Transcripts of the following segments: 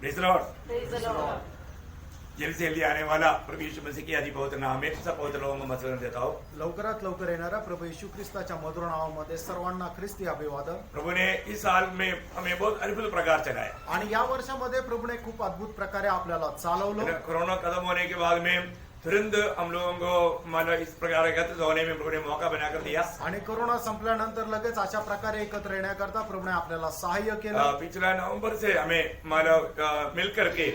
Praise the Lord. जल्दी से जल्दी आने वाला प्रभु यीशु मसीह की आदि पवित्र नाम में सब पवित्र लोगों को मसलन देता हूँ। लवकरात लवकर येणाऱ्या प्रभू येशू ख्रिस्ताच्या मधुर नावामध्ये सर्वांना ख्रिस्ती अभिवादन। प्रभु ने इस साल में हमें बहुत अद्भुत प्रकार चलाया आणि या वर्षामध्ये प्रभूने खूप अद्भुत प्रकारे आपल्याला चालवलं। कोरोना खत्म होने के बाद में तुरंत हम लोगों को मतलब इस प्रकार एकत्रित होने में प्रभु ने मौका बनाकर दिया। आणि कोरोना संपल्यानंतर लगेच अशा प्रकारे एकत्र येण्याकरता प्रभूने आपल्याला सहाय्य केलं। पिछला नवंबर से हमें मतलब मिल करके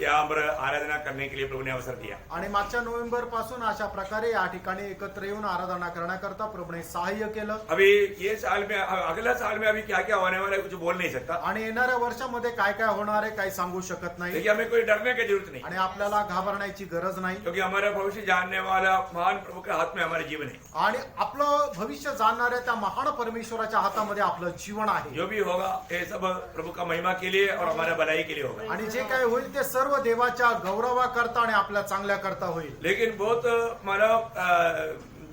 यहाँ पर आराधना करने के लिए प्रभु ने अवसर दिया। आणि मागच्या नोव्हेंबर पासून अशा प्रकारे या ठिकाणी एकत्र येऊन आराधना करण्याकरता प्रभूने सहाय्य केलं। अभी ये साल में अगला साल में अभी क्या क्या होने वाला है कुछ बोल नहीं सकता। आणि येणाऱ्या वर्षामध्ये काय काय होणार आहे काही सांगू शकत नाही। देखिए हमें कोई डरने की जरूरत नहीं आणि आपल्याला घाबरण्याची गरज नाही, क्योंकि हमारा भविष्य जानने वाला महान प्रभु के हाथ में हमारा जीवन है। आणि आपलं भविष्य जाणणाऱ्या त्या महान परमेश्वराच्या हातामध्ये आपलं जीवन आहे। जो भी होगा ये सब प्रभु का महिमा के लिए और हमारा भलाई के लिए होगा। आणि जे काय होईल ते सर्व देवाच्या गौरवाकरता आणि आपल्या चांगल्या करता होईल। लेकिन बहुत मतलब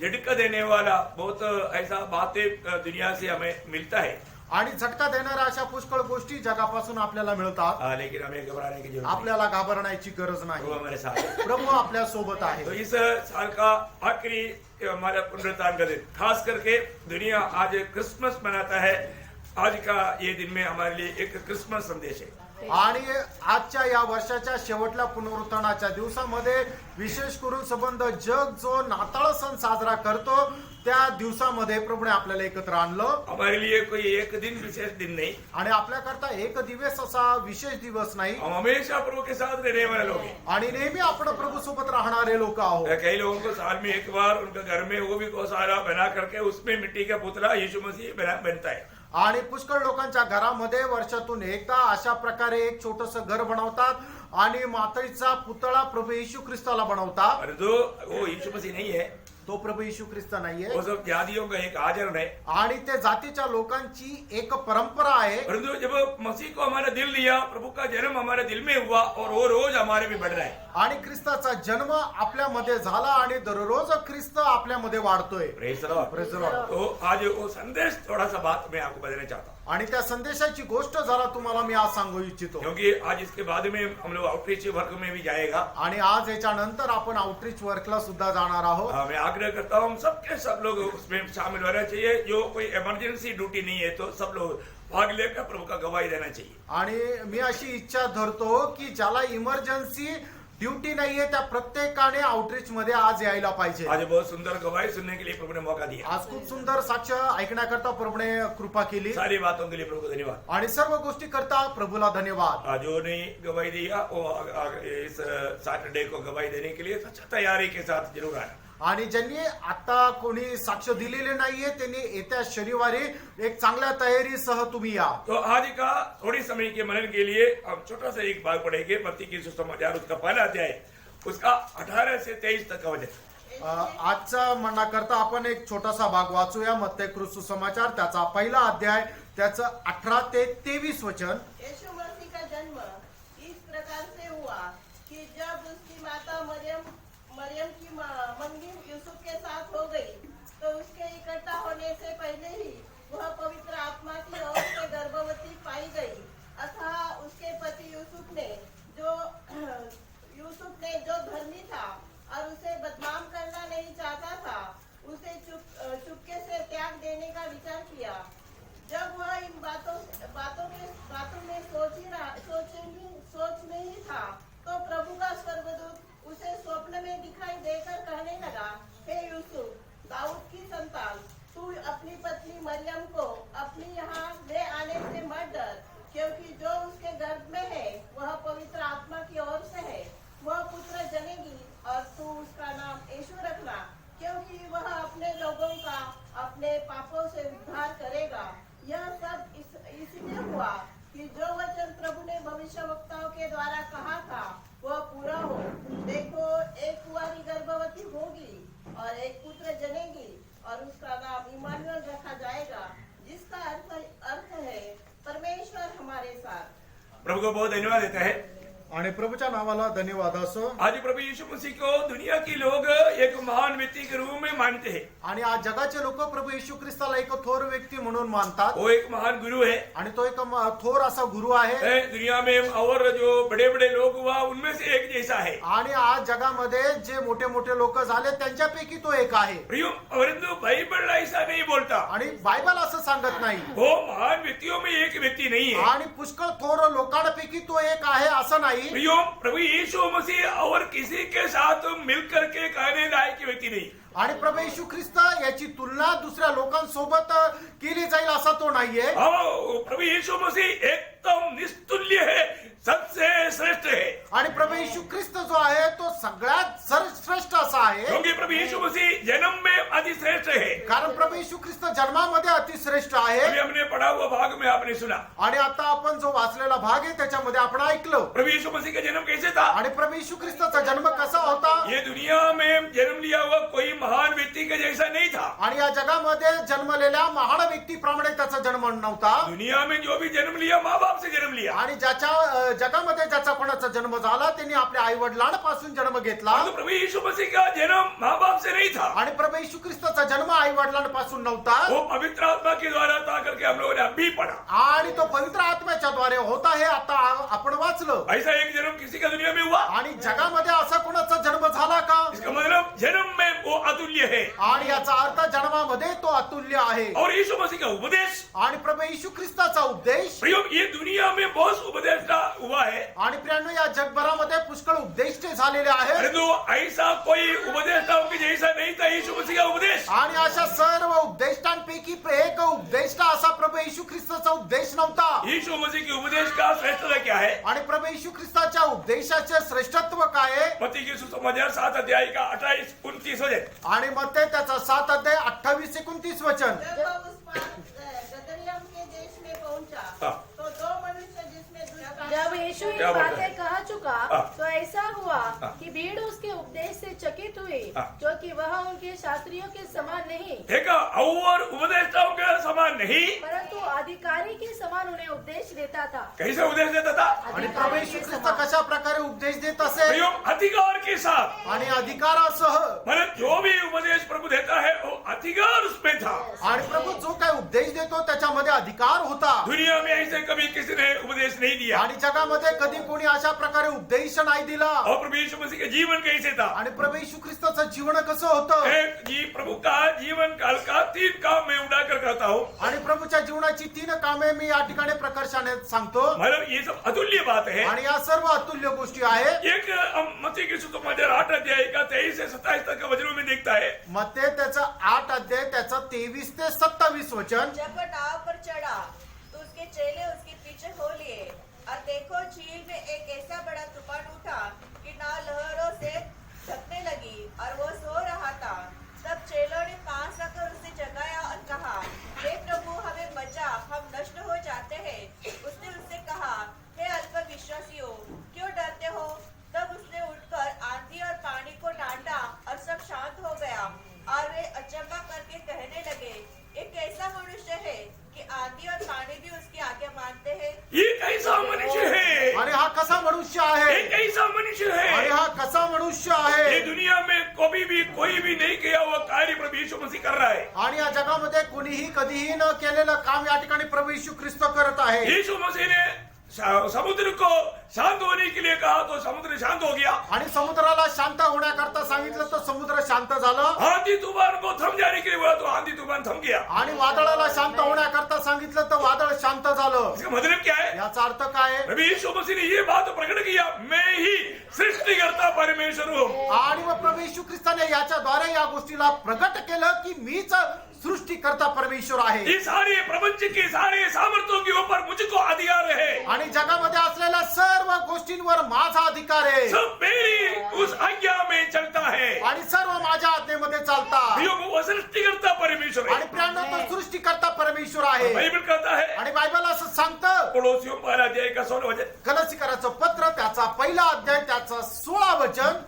झटका देने वाला बहुत ऐसा बातें दुनिया से हमें मिलता है आणि झटका देणाऱ्या अशा पुष्कळ गोष्टी जगापासून आपल्याला मिळतात। लेकिन हमें घबराने की जरूरत आपल्याला घाबरण्याची गरज नहीं। नाही, वो हमारे साथ है। प्रभू आपल्या सोबत आहे। तो इस साल का आखिरी हमारा पुनरुत्थान का दिन, खास करके दुनिया आज क्रिसमस मनाता है। आज का ये दिन में हमारे लिए एक क्रिसमस संदेश है। आणि आजच्या या वर्षाच्या शेवटल्या पुनरुत्थानाच्या दिवसामध्ये विशेष करून संबंध जग जो नाताळ सण साजरा करतो त्या दिवसामध्ये प्रभूने आपल्याला एकत्र आणलं। हमारे लिए कोई एक दिन विशेष दिन नहीं, आणि आपल्याकरता एक दिवस असा विशेष दिवस नाही। हम हमेशा प्रभु के साथ रहने वाले लोग हैं। आणि नेहमी आपण प्रभू सोबत राहणारे लोक आहोत। कई लोगों को साल में एक बार उनके घर में वो भी गौशाला बना करके उसमें मिट्टी का पुतला यीशु मसीह बनता है। आणि पुष्कळ लोकांच्या घरामध्ये वर्षातून एकदा अशा प्रकारे एक छोटस घर बनवतात आणि मातीचा पुतळा प्रभू येशू ख्रिस्ताला बनवतात। परंतु वो यीशु मसीह नहीं है, तो प्रभू येशू ख्रिस्त नाहीये, वो सब जातियों का एक आचरण है। आणि ते जातीच्या लोकांची एक परंपरा आहे। परंतु जब मसीह को हमारा दिल लिया, प्रभु का जन्म हमारे दिल में हुआ और वो रोज हमारे में बढ़ रहा है। आणि ख्रिस्ताचा जन्म आपल्यामध्ये झाला आणि दररोज ख्रिस्त आपल्यामध्ये वाढतोय। Praise the Lord. Praise the Lord. तो आज वो संदेश थोड़ा सा बात मैं आपको बताना चाहता हूँ, आणि त्या संदेशाची गोष्ट जरा तुम्हाला मी आज सांगू इच्छितो। क्योंकि आज इसके बाद में हम लोग आउटरीच वर्क में भी जाएगा। आणि आज याच्या नंतर आपण आउटरीच वर्कला सुद्धा जाणार आहोत। मैं आग्रह करता हूँ सबके सब लोग उसमें शामिल होना चाहिए। जो कोई इमरजेंसी ड्यूटी नहीं है तो सब लोग भाग लेकर प्रभु का गवाही देना चाहिए। आणि मी अशी इच्छा धरतो की ज्याला इमर्जन्सी ड्यूटी नाहीये त्या प्रत्येकाने आउटरीच मध्ये आज यायला पाहिजे। आज बहुत सुंदर गवाही सुनने के लिए प्रभु ने मौका दिया। आज खूप सुंदर साक्ष ऐकण्याकरता प्रभूने कृपा केली। सारी बातों के लिए प्रभु को धन्यवाद। आणि सर्व गोष्टी करता प्रभूला धन्यवाद। जो ने गवाही दिया वो इस सैटरडे को गवाही देने के लिए अच्छा तैयारी के साथ जरूर आना। आणि ज्यांनी आता कोणी साक्ष दिलेले नाहीये त्यांनी येत्या शनिवारी एक चांगल्या तयारीसह तुम्ही या। तो आज का थोड़ी समय के मनन के लिए हम छोटा सा एक भाग पढ़ेंगे। मत्ती की सुसमाचार उसका पहला अध्याय उसका 18 से 23 तक का वचन। आजचा म्हणण्याकरता आपण एक छोटासा भाग वाचूया। मत्ती सुसमाचार त्याचा पहिला अध्याय त्याचं 18 ते 23 वचन। यीशु मसीह का जन्म इस प्रकार से हुआ कि जब उसकी माता मरियम की मंगनी यूसुफ के साथ हो गई तो उसके इकट्ठा होने से पहले ही वह पवित्र आत्मा की ओर से गर्भवती पाई गई। अतः उसके पति यूसुफ ने जो धर्मी था और उसे बदनाम करना नहीं चाहता था, उसे चुपके से त्याग देने का विचार किया। जब वह इन बातों में सोच में ही था तो प्रभु का स्वर्गदूत उसे स्वप्न में दिखाई देकर कहने लगा, हे यूसुफ, दाऊद की संतान, तू अपनी पत्नी मरियम को अपनी यहाँ ले आने से मत डर, क्योंकि जो उसके गर्भ में है वह पवित्र आत्मा की ओर से है। वह पुत्र जनेगी और तू उसका नाम यीशु रखना, क्योंकि वह अपने लोगों का अपने पापों से उद्धार करेगा। यह सब इसलिए हुआ कि जो वचन प्रभु ने भविष्यवक्ताओं के द्वारा कहा था वह पूरा हो। देखो, एक कुंवारी गर्भवती होगी और एक पुत्र जनेगी और उसका नाम इम्मानुएल रखा जाएगा, जिसका अर्थ है परमेश्वर हमारे साथ। प्रभु को बहुत धन्यवाद देता है। आणि प्रभूच्या नावाला धन्यवाद असो. आज प्रभु यीशु मसीह को दुनिया के लोग एक महान व्यक्ति के रूप में मानते हैं. आणि आज जगाचे लोक प्रभू येशू ख्रिस्ताला एक थोर व्यक्ती म्हणून मानतात. वो एक महान गुरु है. आणि तो एक थोर असा गुरु आहे. दुनिया में और जो बड़े बड़े लोग हुआ उनमें से एक जैसा है. आणि आज जगामध्ये जे मोठे मोठे लोक झाले त्यांच्यापैकी तो एक आहे. परंतु बाइबल ऐसा नहीं बोलता. आणि बायबल असं सांगत नाही. वो महान व्यक्तियों में एक व्यक्ति नहीं है. आणि पुष्कळ थोर लोकांपैकी तो एक आहे असं नाही. प्रभु यीशु मसीह और किसी के साथ मिलकर के कहने लायक व्यक्ति नहीं. आणि प्रभू येशू ख्रिस्त याची तुलना दुसऱ्या लोकांसोबत केली जाईल असा तो नाहीये. प्रभु यीशु मसीह एकदम निस्तुल्य है, सबसे श्रेष्ठ है. आणि प्रभू येशू ख्रिस्त जो आहे तो सगळ्यात श्रेष्ठ असा आहे. क्योंकि प्रभु यीशु मसीह जन्म में अति श्रेष्ठ है. कारण प्रभू येशू ख्रिस्त जन्मामध्ये अतिश्रेष्ठ आहे. अभी हमने पढ़ा हुआ भाग में आपने सुना. आणि आता आपण जो वाचलेला भाग आहे त्याच्यामध्ये आपण ऐकलं प्रभु यीशु मसीह का जन्म कैसे था. आणि प्रभू येशू ख्रिस्ताचा जन्म कसा होता. ये दुनिया में जन्म लिया हुआ कोई महान व्यक्ति का जैसा नहीं था. आणि या जगामध्ये जन्मलेल्या महान व्यक्तीप्रमाणे त्याचा जन्म नव्हता. दुनिया में जो भी जन्म लिया माँ बाप से जन्म लिया. आणि ज्याच्या जगामध्ये ज्याचा कोणाचा जन्म झाला त्यांनी आपल्या आई वडिलांपासून जन्म घेतला. तो प्रभु यीशु मसीह का जन्म माँ बाप से नहीं था. आणि प्रभू येशू ख्रिस्ताचा जन्म आई वडिलांपासून नव्हता. वो पवित्र आत्मा के द्वारा था करके हम लोगों ने अभी पढ़ा. आणि तो पवित्र आत्म्याच्या द्वारे होता हे आता आपण वाचलं. ऐसा एक जन्म किसी का दुनिया में हुआ. आणि जगामध्ये असा कोणाचा जन्म झाला का. इसका मतलब जन्म में वो अतुल्य है. आणि याचा अर्थ जन्मामध्ये तो अतुल्य आहे. और यीशु मसीह का उपदेश. आणि प्रभू येशू ख्रिस्ताचा उपदेश. ये दुनिया में बहुत उपदेश हुआ है. आणि प्रियांनो या जगभरामध्ये पुष्कळ उपदेष्टे झालेले आहेत. परंतु ऐसा कोई उपदेष्टा की जैसा नहीं था यीशु मसीह का उपदेश. आणि अशा सर्व उपदेष्टांपैकी एक उपदेष्टा असा प्रभू येशू ख्रिस्ताचा उपदेश नव्हता. यीशु मसीह के उपदेश का श्रेष्ठता क्या है. आणि प्रभू येशू ख्रिस्ताच्या उपदेशाचे श्रेष्ठत्व काय आहे. मत्ती की सुसमाचार 7 अध्याय का 28-29 वचन. आणि मग ते त्याचा 7 अध्याय 28-29 वचन. जब वह उस पार गदरियम के देश में पहुंचा तो दो मनुष्य जिसमें जब यीशु ये क्या बात है? बातें कह चुका तो ऐसा हुआ कि भीड़ उसके उपदेश से चकित हुई, क्योंकि वह उनके शास्त्रियों के समान नहीं देखा और उपदेष्टाओं के समान नहीं परंतु अधिकारी के समान उन्हें उपदेश देता था. कैसे उपदेश देता था. आणि प्रभू येशू ख्रिस्त कशा प्रकारे उपदेश देत असे. अधिकार के साथ. आणि अधिकारासह. मतलब जो भी उपदेश प्रभु देता है वो अधिकार उसमें था. आणि प्रभू जो काय उपदेश देतो त्याच्यामध्ये अधिकार होता. दुनिया में ऐसे कभी किसी ने उपदेश नहीं दिया. आणि जगामध्ये कधी कोणी अशा प्रकारे उपदेश नाही दिला. और प्रभु यीशु मसीह का जीवन कैसे था. आणि प्रभू येशू ख्रिस्ताचं जीवन कसं होतं. प्रभु का जीवन काल का 3 काम मैं उड़ाकर करता हूँ. आणि प्रभूच्या जीवनाची 3 कामे मी या ठिकाणी प्रकर्षाने सांगतो. मतलब ये सब अतुल्य बात है. आणि या सर्व अतुल्य गोष्टी आहेत. एक मत्ती की सुसमाचार 8 अध्याय का 23 से 27 तक का वचनों में देखता है. मत्ते त्याचं 8 अध्याय त्याचं 23 ते 27 वचन. जब वह नाव पर चढ़ा तो उसके चेले उसके पीछे हो लिए और देखो झील में एक ऐसा बड़ा तूफान उठा कि नाव लहरों से ढकने लगी और वो सो रहा था. तब चेलों ने पास आकर उसे जगाया और कहा, हे प्रभु हमें बचा, हम नष्ट हो जाते हैं. उसने उससे कहा, हे अल्पविश्वासियों, क्यों डरते हो. तब उसने उठकर आंधी और पानी को डांटा और सब शांत हो गया. और वे अचंभा करके कहने लगे, एक ऐसा मनुष्य है कि आंधी और पानी भी उसकी आज्ञा मानते हैं. ये कैसा मनुष्य है. आणि हा कसा मनुष्य आहे. ये कैसा मनुष्य आणि है. हा कसा मनुष्य ये आहे. दुनिया में कोई भी नहीं किया हुआ कार्य प्रभु यीशु मसीह कर रहा है. आणि या जगामध्ये कोणीही कधीही न केलेलं काम या ठिकाणी प्रभू येशू ख्रिस्त करत आहे. यीशु मसीह ने समुद्र को शांत होने के लिए कहा तो समुद्र शांत हो गया. आणि समुद्राला शांत होण्याकरता सांगितलं तर समुद्र शांत झालं. आंधी तूफान को थम जाने के लिए बोला तो आंधी तूफान थम गया. आणि वादळाला शांत होण्याकरता सांगितलं तर वादळ शांत झालं. इसका मतलब क्या है. याचा अर्थ काय. प्रभु यीशु मसीह ने ये बात प्रकट किया, मैं ही सृष्टिकर्ता परमेश्वर हूँ. आणि मग प्रभू येशू ख्रिस्ताने याच्याद्वारे या गोष्टीला प्रकट केलं की मीच सृष्टिकर्ता परमेश्वर आहे. ये सारे प्रपंच के सारे सामर्थ्यों के ऊपर मुझको अधिकार है. आणि जगामध्ये असलेल्या सर्व गोष्टींवर माझा अधिकार आहे. सब मेरी उस आज्ञा में चलता है. आणि सर्व माझ्या आज्ञेमध्ये चालतात. वो सृष्टिकर्ता परमेश्वर है. आणि प्रियांनो तो सृष्टिकर्ता परमेश्वर आहे. बाइबल कहता है. आणि बायबल असं सांगतं. कोलोसियों 1 अध्याय का 16 वचन. कलसीकराचं पत्र त्याचा 1 अध्याय त्याचा 16 वचन.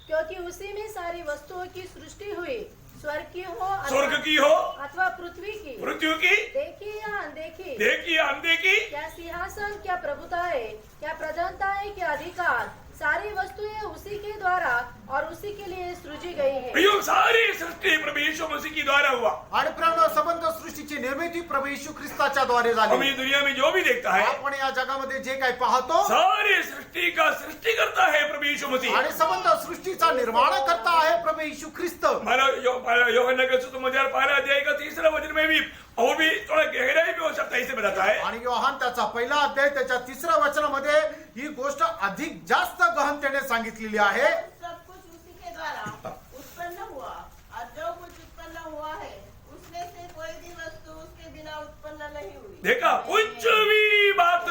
क्योंकि उसी में सारी वस्तुओं की सृष्टि हुई, स्वर्ग की हो अथवा पृथ्वी की, मृत्यु की, देखी या अनदेखी, देखी या अनदेखी, क्या सिंहासन क्या प्रभुता है, क्या प्रधानताएं, क्या अधिकार, सारी वस्तुएं उसी के द्वारा और उसी के लिए सृजी गई है। प्रियो, सारी सृष्टी प्रभू यीशु मसीह की द्वारा हुआ। आणि प्रेरणा संबंध सृष्टीची निर्मिती प्रभू येशू ख्रिस्ताच्या द्वारे हम झाली. ये दुनिया में जो भी देखता है, आपण या जगामध्ये जे काही पाहतो सारी सृष्टी का सृष्टि करता है प्रभु यीशु मसीह। आणि संबंध सृष्टीचा निर्माण करता आहे प्रभू येशू ख्रिस्त. यूहन्ना के सुसमाचार 12 अध्याय का 3रा वचन में भी और भी थोड़ा गहराई में हो सकता है, इसे बताता है। आणि योहान त्याचा पहिला अध्याय त्याच्या 3ऱ्या वचनामध्ये ही गोष्ट अधिक जास्त गहनतेने सांगितलेली आहे. सब कुछ उसी के द्वारा उत्पन्न हुआ और जो कुछ उत्पन्न हुआ है उसमें से कोई भी वस्तु उसके बिना उत्पन्न नहीं हुई। देखा, कुछ भी बात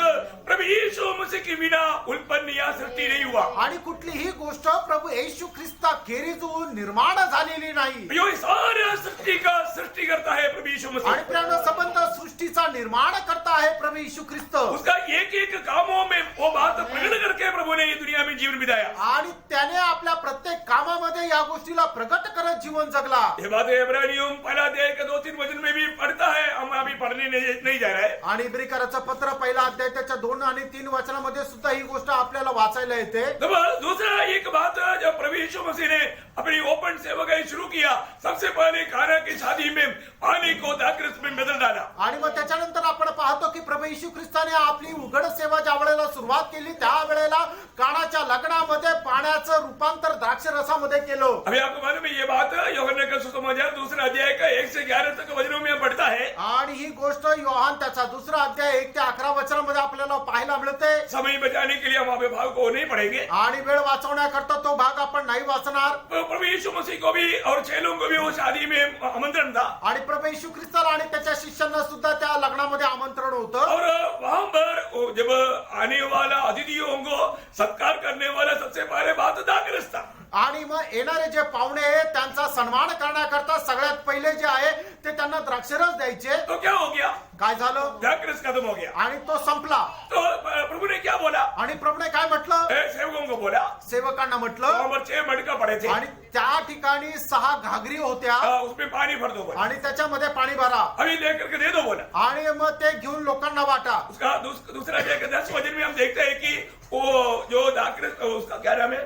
प्रभु यीशु मसीह के बिना उत्पन्न या सृष्टि नहीं हुआ। आणि कुठलीही गोष्ट प्रभू येशू ख्रिस्ता खेरीज निर्माण झालेली नाही. यो सारा सृष्टि का सृष्टि करता है प्रभु यीशु आणि मसीह। प्रेरणा संबंध सृष्टीचा निर्माण करता आहे प्रभू येशू ख्रिस्त. उसका एक एक कामों में वो बात प्रकट करके प्रभु ने ये दुनिया में जीवन बिताया। आणि त्याने आपल्या प्रत्येक कामामध्ये या गोष्टीला प्रगट करत जीवन जगला. ये बात इब्रानियों 1 अध्याय के 2-3 वचन में भी पढ़ता है, हम अभी पढ़ने नहीं जा रहे हैं। आणि इब्रिकराचं पत्र पहिला अध्याय त्याच्या 2 आणि 3 वचनामध्ये सुद्धा ही गोष्ट आपल्याला वाचायला येते. तब दूसरा एक बात, जब प्रभु यीशु मसीह ने अपनी ओपन सेवकाई शुरू किया, सबसे पहले काना की शादी में पानी को दाखरस में बदल डाला। आणि मग त्याच्यानंतर आपण पाहतो की प्रभू येशू ख्रिस्ताने आपली उघड सेवा ज्या वेळेला सुरुवात केली त्यावेळेला कानाच्या लग्नामध्ये पाण्याचं रूपांतर द्राक्ष रसामध्ये केलं. अभी आपको मालूम है ये बात यूहन्ना का सुसमाचार 2 अध्याय का 1 से 11 तक वचनों में पढ़ता है। आणि ही गोष्ट योहान त्याचा 2रा अध्याय 1 ते 11 वचनामध्ये आपल्याला पाहायला मिळते. समय बचाने के लिए हम आपके भाव को नहीं पढ़ेंगे। आणि वेळ वाचवण्याकरता तो भाग आपण नाही वाचणार. प्रभु यीशु मसीह को भी और चेलों को भी वो शादी में आमंत्रण था, आणि प्रभू येशू ख्रिस्ताला आणि त्याच्या शिष्यांना सुद्धा त्या लग्नामध्ये आमंत्रण होतं. और वहां पर जब आने वाला अतिथियों को सत्कार करने वाला सबसे पहले बात दाखरस था। आणि मग येणारे जे पाहुणे आहेत त्यांचा सन्मान करण्याकरता सगळ्यात पहिले जे आहे ते त्यांना द्राक्षरस द्यायचे. तो क्या हो गया, काय झालं, दाखरस खत्म हो गया। आणि तो संपला. तो प्रभु ने क्या बोला, आणि प्रभूने काय म्हटलं, सेवकों को बोला, सेवकांना म्हटलं. वहां पर 6 मटका पड़े थे, आणि त्या ठिकाणी 6 घागरी होत्या उसमें पानी भर दो बोला, आणि त्याच्यामध्ये पाणी भरा अभी लेकर के दे दो बोला। आणि मग ते घेऊन लोकांना वाटा. उसका दूसरा अध्याय के 10 वचन में हम देखते हैं कि वो जो दाखरस, उसका क्या नाम है,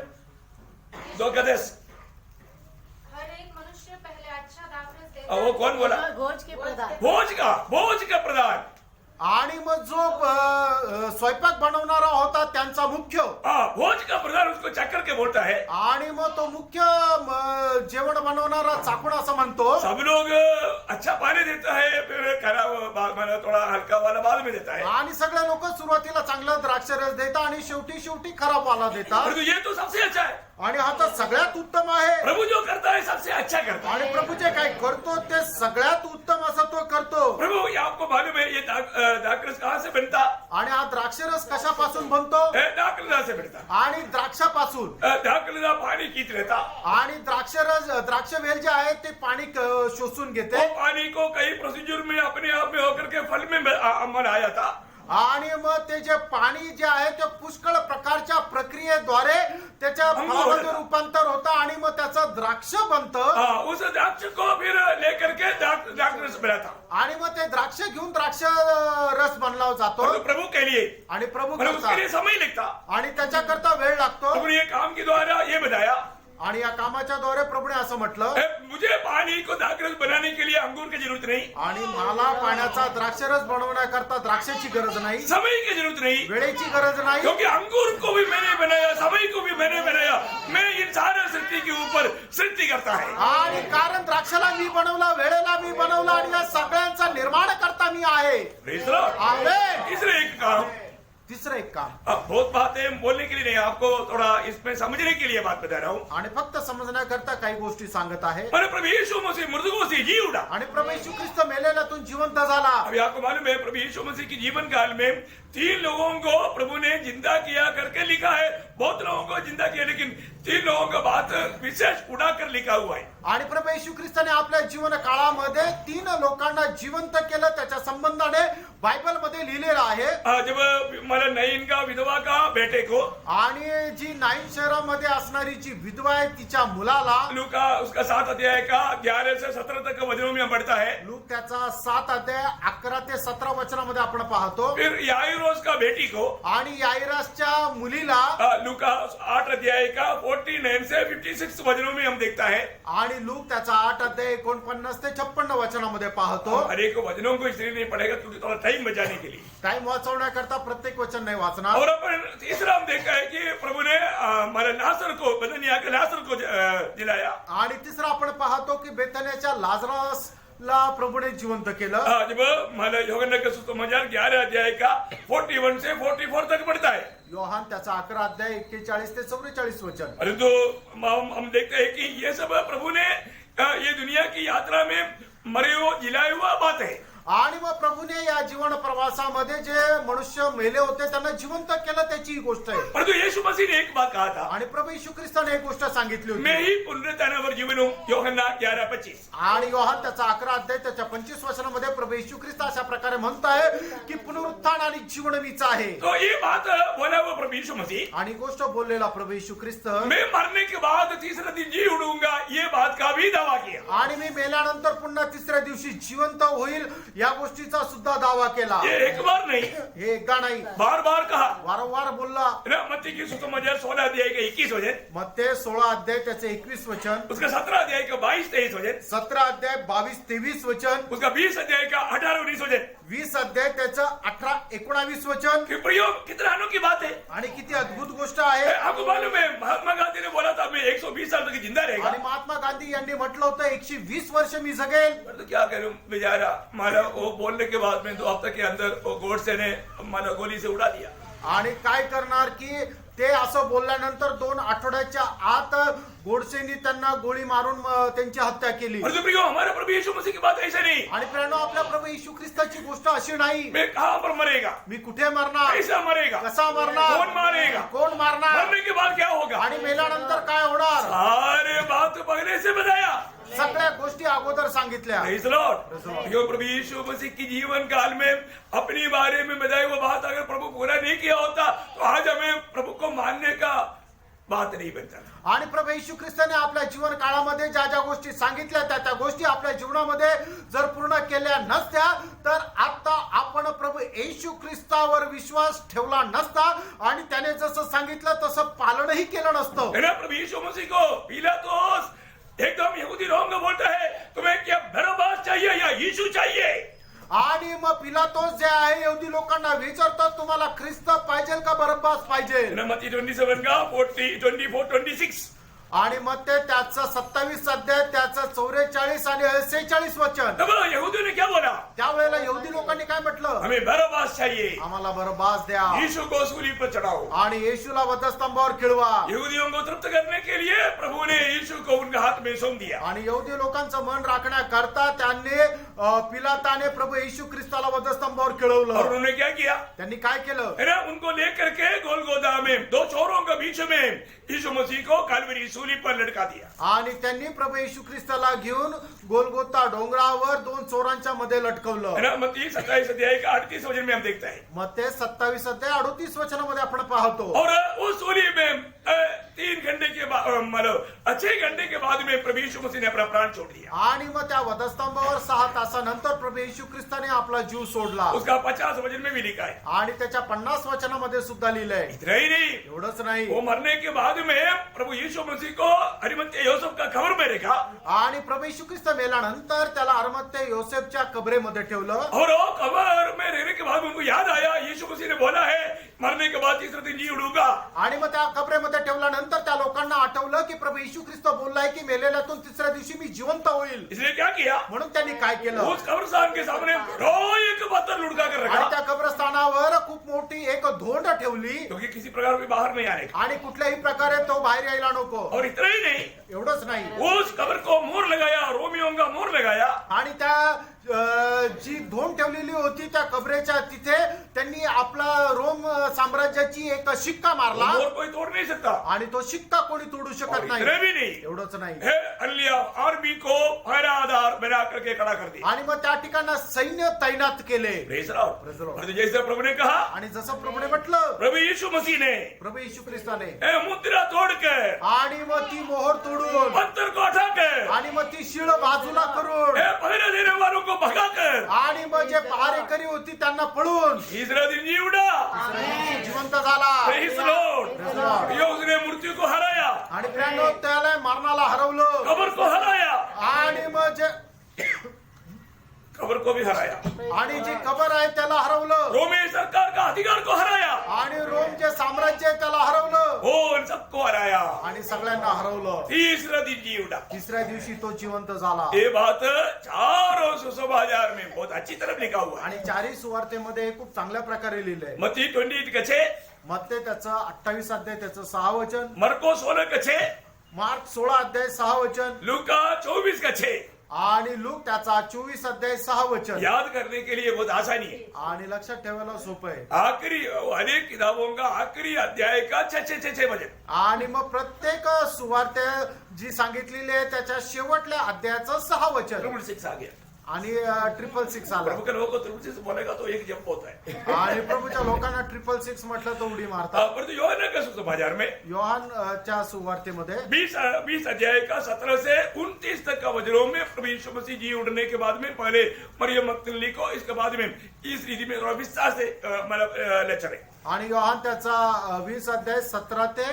2 का 10, हर एक मनुष्य पहले अच्छा दाखरस देता वो कौन बोला, भोज के प्रधान। भोज का प्रधान। आणि मग जो स्वयंपाक बनवणारा होता त्यांचा मुख्य, भोज का प्रधान उसको चक्कर के बोलता है। आणि मग तो मुख्य जेवण बनवणारा चाकून असं म्हणतो. सब लोग अच्छा पानी देता है, फिर खराब थोड़ा हल्का वाला बाद में देता है। आणि सगळे लोक सुरुवातीला चांगलं द्राक्षरस देतात आणि शेवटी खराब वाला देतात. परंतु ये तो सबसे अच्छा है, आणि हा तर सगळ्यात उत्तम आहे. प्रभु जो करता है सबसे अच्छा करता है। आणि प्रभू जे काय करतो ते सगळ्यात उत्तम असं तो करतो. प्रभु, ये आपको मालूम है ये दाखरस कहाँ से बनता, आणि हा द्राक्षरस कशापासून बनतो, दाखलदा से बनता। आणि द्राक्षापासून. दाखलदा पानी खींच लेता, आणि द्राक्ष वेल जे आहे ते पाणी शोषून घेते. वो पानी को कई प्रोसीजर में अपने आप में होकर के फल में बनाया था। आणि मग ते जे पाणी जे आहे ते पुष्कळ प्रकारच्या प्रक्रियेद्वारे त्याच्या फळामध्ये रूपांतर होतं आणि मग त्याचं द्राक्ष बनतं. उस द्राक्ष को फिर लेकर के दाखरस बनाता, आणि मग ते द्राक्ष घेऊन द्राक्ष रस बनला जातो. और प्रभु के लिए, आणि प्रभू पर उसके लिए समय लगता। आणि त्याच्याकरता वेळ लागतो. प्रभु ने ये काम के द्वारा ये बताया, आणि या कामाच्या द्वारे प्रभूने असं म्हटलं, मुझे पानी को दाखरस बनाने के लिए अंगूर की जरूरत नहीं, आणि मला पाण्याचा द्राक्षरस बनवण्याकरता द्राक्षाची गरज नाही, समय की जरूरत नहीं, वेळेची गरज नाही. क्योंकि अंगूर को भी मैंने बनाया, समय को भी मैंने बनाया, मैं इन सारे सृष्टि के ऊपर सृष्टि करता है। आणि कारण द्राक्षाला मी बनवला, वेळेला मी बनवला, आणि या सगळ्यांचा निर्माण करता मी आहे. Praise the Lord। आमेन. तीसरे एक काम, तिसरं एक काम, अब बहुत बातें बोलने के लिए नहीं, आपको थोड़ा इसमें समझने के लिए बात बता रहा हूँ। आणि फक्त समजण्याकरता काही गोष्टी सांगत आहे. मैंने प्रभु यीशु मसीह मृतकों से जी उठा। आणि प्रभू येशू ख्रिस्त मेलेल्यातून जिवंत झाला. अभी आपको मालूम है प्रभु यीशु मसीह की जीवन काल में 3 लोगों को प्रभु ने जिंदा किया करके लिखा है, बहुत लोगों को जिंदा किया, लेकिन तीन लोगों का बात विशेष उड़ाकर लिखा हुआ है। आणि प्रभू येशू ख्रिस्ताने आपल्या जीवन काळामध्ये 3 लोकांना जिवंत केलं त्याच्या संबंधाने बायबल मध्ये लिहिलेलं आहे. जब मला नईन का विधवा का बेटे को, आणि जी नाईन शहरामध्ये असणारी जी विधवा आहे तिच्या मुलाला, लूका उसका 7 अध्याय का 11 से 17 तक वचनों में पढ़ता है। लूक त्याचा 7 अध्याय 11 ते 17 वचनामध्ये आपण पाहतो. फिर याइरोस का बेटी को, आणि याइरसच्या मुलीला, लूका 8 अध्याय का 49 से 56 वचनों में हम देखता है। आणि लूक त्याचा 8 अध्याय 49 ते 56 वचनामध्ये पाहतो. हर एक वचनों को इसलिए नहीं पढ़ेगा क्योंकि थोड़ा टाइम बचाने के लिए, टाइम वाचवण्याकरता प्रत्येक वचन नाही वाचणार. और अपन तीसरा हम देखा है कि प्रभु ने हमारे लाजर को, बदनिया के लाजर को जिलाया। आणि तिसरा आपण पाहतो की बेथान्याच्या लाजरसला प्रभूने जिवंत केलं. जब मला योहन्ना का सुसमाचार 11 अध्याय का 41 से 44 तक पढ़ता है। योहान त्याचा 11 अध्याय 41 ते 44 वचन. परंतु हम देखते हैं कि ये सब प्रभु ने ये दुनिया की यात्रा में मरे हुए जिलाए हुआ बात है। आणि मग प्रभूने या जीवन प्रवासामध्ये जे मनुष्य मेले होते त्यांना जिवंत केलं त्याची ही गोष्ट आहे. परंतु यीशु मसीह ने एक बात कहा था, आणि प्रभू येशू ख्रिस्ताने एक गोष्ट सांगितली मैं होती. ही पुनरुत्थानावर जीवन हूं, योहन्ना 11:25। आणि योहान त्याचा 11 अध्याय त्याच्या 25 वचनामध्ये प्रभू येशू ख्रिस्त अशा प्रकारे म्हणताय की पुनरुत्थान आणि जीवन मीच आहे. तो ये बात बोला हुआ प्रभु यीशु मसीह, आणि गोष्ट बोललेला प्रभू येशू ख्रिस्त, मैं मरने के बाद तीसरे दिन जी उठूंगा, ये बात का भी दावा किया। आणि मी मेल्यानंतर पुन्हा तिसऱ्या दिवशी जिवंत होईल या गोष्टीचा सुद्धा दावा केला. ये एक बार नहीं, हे एकदा नाही, बार बार कहा। वारंवार बोलला. मत्ती की सुसमाचार 16 अध्याय का 21 वचन, मत्ते 16 अध्याय त्याचे 21 वचन, उसका 17 अध्याय का 22-23 वचन, 17 अध्याय 22-23 वचन, उसका 20 अध्याय का 18-19 वचन। 20 अध्याय त्याचं 18-19 वचन. कि प्रयोग कितना अनोखी बात है। आणि किती अद्भुत गोष्ट आहे. आपको मालूम है महात्मा गांधी ने बोला था मैं 120 साल तक जिंदा रहेगा। आणि महात्मा गांधी यांनी म्हटलं होतं 120 वर्ष मी जगेल. तो क्या करूं बेचारा, मारा वो बोलने के बाद में 2 हफ्ते के अंदर वो गोडसे ने मारा गोली से उड़ा दिया। आणि काय करणार की ते असं बोलल्यानंतर 2 आठवड्याच्या आत गोडसेनी त्यांना गोळी मारून त्यांची हत्या केली. और जो प्रियो हमारे प्रभु यीशु मसीह की बात ऐसे नहीं, आणि प्रेरणा आपल्या प्रभू येशू ख्रिस्ताची गोष्ट अशी नाही मैं कहां पर मरेगा, मी कुठे मरणार, कैसा मरेगा, कसा मरणार, कौन मारेगा, कोण मारणार, मरने के बाद क्या होगा, आणि मेल्यानंतर काय होणार, सारे बात पहले से बताया। सगळ्या गोष्टी अगोदर सांगितल्या. Praise the Lord। जो प्रभु यीशु मसीह की जीवन काल में अपने बारे में बताई वो बात अगर प्रभु पूरा नहीं किया होता तो आज हमें प्रभु को मानने का बात नहीं बनता। आणि प्रभू येशू ख्रिस्ताने आपल्या जीवन काळामध्ये ज्या ज्या गोष्टी सांगितल्या त्या गोष्टी आपल्या जीवनामध्ये जर पूर्ण केल्या नसत्या तर आता आपण प्रभू येशू ख्रिस्तावर विश्वास ठेवला नसता आणि त्याने जसं सांगितलं तसं पालनही केलं नसतं. है ना, प्रभु यीशु मसीह को पिलातुस एकदम यहूदी लोगों को बोलता है तुम्हें क्या बरअब्बास चाहिए या यीशु चाहिए। आणि मग पिलातोस जे आहे यहूदी लोकांना विचारतात तुम्हाला ख्रिस्त पाहिजे का बरअब्बास पाहिजे. मत्ती 27 का 40, 24, 26। आणि मग ते त्याचं 27 अध्याय त्याचं 44 आणि 46 वचन. तब यहूदियों ने क्या बोला, त्यावेळेला यहूदी लोकांनी काय म्हटलं, हमें बरअब्बास चाहिए, आम्हाला बरअब्बास द्या यीशु को सूली पर चढ़ाओ। आणि येशूला वधस्तंभावर खिळवा. यहूदियों को तृप्त करने के लिए प्रभु ने यीशु को उनके हाथ में सौंप दिया। आणि यहूदी लोकांचं मन राखण्याकरता त्यांनी पिलाताने प्रभु येशू ख्रिस्ताला वधस्तंभावर और खिळवलं. उन्होंने क्या किया, त्यांनी काय केलं, है ना, उनको लेकर के गोलगोदा में 2 चोरों के बीच में यीशु मसीह को कलवरी सूली पर लटका दिया। आणि त्यांनी प्रभु येशू ख्रिस्ताला घेऊन गोलगोता डोंगरावर 2 चोरांच्या मध्ये लटकवलं. है ना, मत्ती 27 अध्याय का 38 वचन में हम देखते हैं। मग ते 27 अध्याय 38 वचनामध्ये आपण पाहतो. और उस सूली में 3 घंटे के बाद मतलब 6 घंटे के बाद में प्रभु यीशु मसीह ने अपना प्राण छोड़ दिया। आणि मग त्या वधस्तंभावर 6 तासानंतर प्रभु येशू ख्रिस्ताने आपला जीव सोडला. उसका 50 वचन में भी लिखा है। आणि त्याच्या 50 वचनामध्ये सुद्धा लिहिलंय. इतना ही नहीं, एवढंच नाही, वो मरने के बाद में प्रभु यीशु मसीह को अरिमत्या योसेफ का कब्र में रखा। आणि प्रभु येशू ख्रिस्त मेल्यानंतर त्याला अरिमत्या योसेफच्या कबरेमध्ये ठेवलं. और वो कब्र में रहने के बाद उनको याद आया यीशु मसीह ने बोला है मरने के बाद तीसरे दिन जी उठूंगा। आणि मग त्या कबरेमध्ये ठेवल्यानंतर त्या लोकांना आठवलं की प्रभू येशू ख्रिस्त बोललाय की मेलेल्यातून तिसऱ्या दिवशी मी जिवंत होईल. इसलिए क्या किया, म्हणून त्यांनी काय केलं, उस कब्रस्तान के सामने एक पत्थर लुढ़का कर आणि रखा, त्या कब्रस्थानावर खूप मोठी एक धोंड ठेवली क्योंकि किसी प्रकार भी बाहर नहीं आने का। आणि कुठल्याही प्रकारे तो बाहेर यायला नको. और इतना ही नहीं, एवढंच नाही, उस कब्र को मोहर लगाया, रोमियों का मोहर लगाया। आणि त्या जी धोंड ठेवलेली होती त्या कबरेच्या तिथे त्यांनी आपला रोम साम्राज्याची एक शिक्का मारला और कोई तोड़ नहीं सकता। आणि तो शिक्का कोणी तोडू और शकत नाही. इतने भी नहीं एवढंच नाही. है, अन्य आर्मी को पहरा आधार बना करके खड़ा कर दिया। आणि मग त्या ठिकाणी सैन्य तैनात केले. Praise the Lord। Praise the Lord। और जैसे प्रभु ने कहा, आणि जसं प्रभूने म्हटलं, प्रभु यीशु मसीह ने प्रभू येशू ख्रिस्ताने मुद्रा तोड़कर, आणि मग ती मोहर तोडून पत्थर को हटाकर, आणि मग ती शिळ बाजूला करून पहरा देने वालों को भगाकर, आणि मग जे पहारेकरी होती त्यांना पळून तीसरा दिन जी उठा। जिवंत झाला. Praise the Lord। Praise the Lord। यो उसने मृत्यु को हराया, आणि प्रियांनो, त्याला मरणाला हरवलं कब्र को हराया, आणि मग जे कब्र को भी हराया, आणि जी कबर आहे त्याला हरवलं रोमी सरकार का अधिकार को हराया, आणि रोम जे साम्राज्य आहे त्याला हरवलं वो उन सबको हराया। आणि सगळ्यांना हरवलं. तीसरा दिन जी उठा। तिसऱ्या दिवशी तो जिवंत झाला. ये बात चारों सुसमाचार में बहुत अच्छी तरफ लिखा हुआ है। आणि चारही सुवार्तेमध्ये हे खूप चांगल्या प्रकारे लिहिलंय. मत्ती 28 कछे, मत्ते त्याचं 28 अध्याय त्याचं 6 वचन, मरको 16 कछे, मार्क 16 अध्याय 6 वचन, लूका 24 कछे। आणि लूक त्याचा 24 अध्याय 6 वचन. याद करने के लिए बहुत आसानी है। आणि लक्षात ठेवायला सोपं आहे. आखिरी अनेक किताबों का आखिरी अध्याय का 6 वचन, आणि मग प्रत्येक सुवार्ते जी सांगितलेली आहे त्याच्या शेवटल्या अध्यायाचं 6 वचन 6 आ गया। आणि 666 आला. प्रभु के लोगों को 6 बोलेगा तो एक जंप होता है। आणि प्रभूच्या लोकांना 666 म्हटलं तर उडी मारतात. परंतु योहान के सुसमाचार में योहानच्या सुवार्तेमध्ये 20 अध्याय का 17 से 29 तक का वचनों में प्रभु यीशु मसीह जी उठने के बाद में पहले मरियम मगदलीनी को, इसके बाद में इस रीति में थोड़ा विस्तार से मतलब लेक्चर है। आणि योहान त्याचा 20 अध्याय 17 ते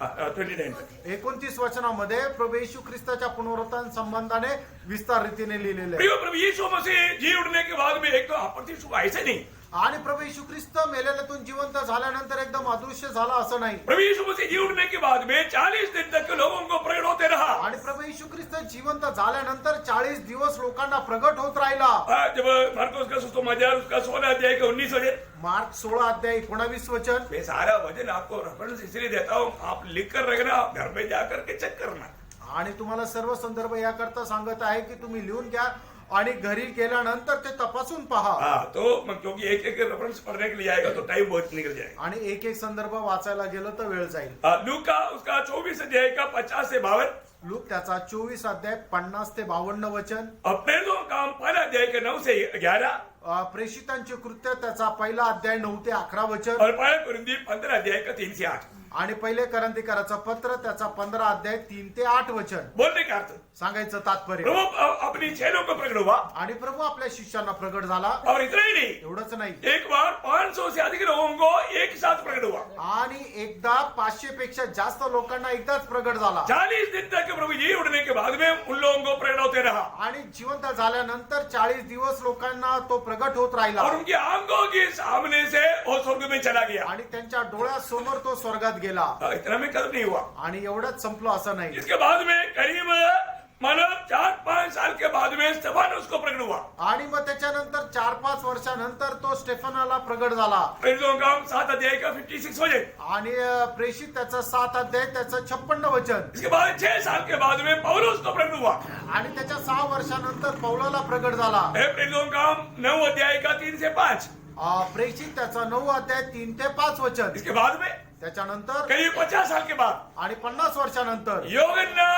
29 29 वचनामध्ये प्रभू येशू ख्रिस्ताच्या पुनरुत्थान संबंधाने विस्तार रीतीने लिहिलेले आहे. प्रभु यीशु मसीह जी उठने के बाद में एक तो अप्रत्यक्ष हुआ, ऐसे नहीं। आणि प्रभू येशू ख्रिस्त मेलेल्यातून जिवंत झाल्यानंतर एकदम अदृश्य झाला असं नाही. प्रभु यीशु मसीह जी उठने के बाद में 40 दिन तक लोगों को प्रकट होते रहा। आणि प्रभू येशू ख्रिस्त जिवंत झाल्यानंतर 40 दिवस लोकांना प्रगट होत राहिला. जब मार्कोस का सुसमाचार उसका 16 अध्याय का 19 वचन, मार्क 16 अध्याय 19 वचन. मैं सारा वचन आपको रेफरेंस इसलिए देता हूँ, आप लिख कर रखना, घर में जाकर के चेक करना। आणि तुम्हाला सर्व संदर्भ याकरता सांगत आहे की तुम्ही लिहून घ्या आणि घरी गेल्यानंतर ते तपासून पहा. हाँ, तो क्योंकि एक एक रेफरेंस पढ़ने के लिए आएगा तो टाइम बहुत निकल जाएगा। आणि एक एक संदर्भ वाचायला गेलं तर वेळ जाईल. लूका उसका 24 अध्याय का 50 से 52, लूक त्याचा 24 अध्याय 50 ते 52 वचन. प्रेरितों का काम पहला अध्याय का 9 से 11, प्रेषितांचे कृत्य त्याचा पहिला अध्याय 9 ते 11 वचन. और पहला कुरिन्थी 15 अध्याय का 3 से 8। आणि पहिले करंथीकराचं पत्र त्याचा 15 अध्याय 3 ते 8 वचन. बोलने का अर्थ, सांगायचं तात्पर्य, प्रभु अपनी चेलों को प्रकट हुआ, आणि प्रभू आपल्या शिष्यांना प्रगट झाला. और इतना ही नहीं, एवढंच नाही, एक बार 500 से अधिक लोगों को एक साथ प्रकट हुआ। आणि एकदा 500 पेक्षा जास्त लोकांना एकदाच प्रगट झाला. 40 दिन तक प्रभु जी उठने के बाद में उन लोगों को प्रकट होते रहा, आणि जिवंत झाल्यानंतर 40 दिवस लोकांना तो प्रगट होत राहिला. और उनकी आंखों के सामने से वो स्वर्ग में चला गया। आणि त्यांच्या डोळ्यासमोर तो स्वर्गात गेला. इतना में खत्म नहीं हुआ। आणि एवढंच संपलं असं नाही. इसके बाद में करीब मानो 4-5 साल के बाद में स्तेफानोस को प्रकट हुआ। आणि मग त्याच्यानंतर 4-5 वर्षानंतर तो स्टेफनाला प्रगट झाला. प्रेरितों का काम 7 अध्याय का 56 वचन, आणि प्रेषित त्याचं 7 अध्याय त्याचं 56 वचन. इसके बाद 6 साल के बाद में पौलुस को प्रकट हुआ। आणि त्याच्या 6 वर्षानंतर पौलाला प्रगट झाला. प्रेरितों का काम 9 अध्याय का 3 से 5, प्रेषित त्याचा 9 अध्याय 3 ते 5 वचन. इसके बाद में त्याच्यानंतर करीब 50 साल के बाद आणि 50 वर्षानंतर यूहन्ना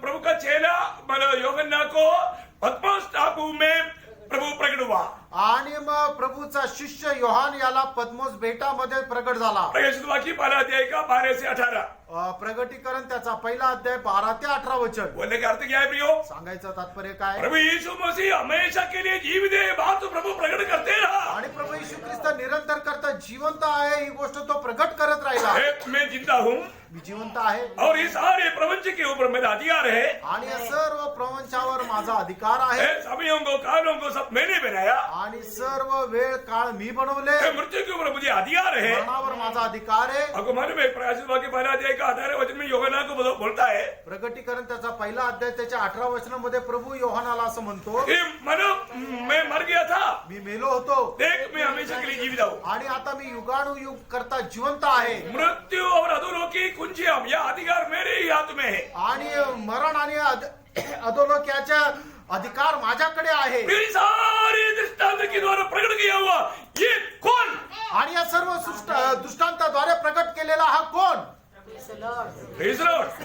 प्रभु का चेला मतलब यूहन्ना को पत्मोस टापू में प्रभु प्रकट हुआ। आणि मग प्रभूचा शिष्य योहान याला पद्मोस बेटामध्ये प्रगट झाला. प्रकाशित वाक्य पहला अध्याय का 12 से 18। प्रगटीकरण त्याचा पहिला अध्याय 12 ते 18 वचन. बोलने का अर्थ क्या है प्रियो? सांगायचं तात्पर्य काय? प्रभु यीशु मसीह हमेशा के लिए जीवित है, बात तो प्रभु प्रकट करते रहा। आणि प्रभू येशू ख्रिस्त निरंतर करता जिवंत आहे ही गोष्ट तो प्रगट करत राहिला. मैं जिंदा हूँ मी जिवंत आहे और ये सारे प्रपंच के ऊपर मेरा अधिकार है, आणि या सर्व प्रपंचावर माझा अधिकार आहे. समयों को कालों को सब मैंने बनाया, आणि सर्व वेळ काळ मी बनवले. मृत्यु के ऊपर मुझे अधिकार है। मरणावर माझा अधिकार आहे. आपको मालूम है प्रकाशित वाक्य पहला अध्याय का 18 वचन में यूहन्ना को बोलता है प्रगटीकरण त्याचा पहिला अध्याय त्याच्या 18 वचनामध्ये प्रभू योहानाला असं म्हणतो कि मनो मैं मर गया था, मी मेलो होतो, देख मैं हमेशा के लिए जीवित हूँ, आणि आता मी युगानुयुग करता जिवंत आहे. मृत्यु और अधोलोकी कुंजियम यह अधिकार मेरे ही हाथ में है। आणि मरण आणि अधोलोक्याच्या अधिकार माझ्याकडे आहे ये सारे दृष्टांत के द्वारा प्रकट किया हुआ ये कौन? आणि या सर्व दृष्टांताद्वारे प्रकट केलेला हा कोण? Praise the Lord.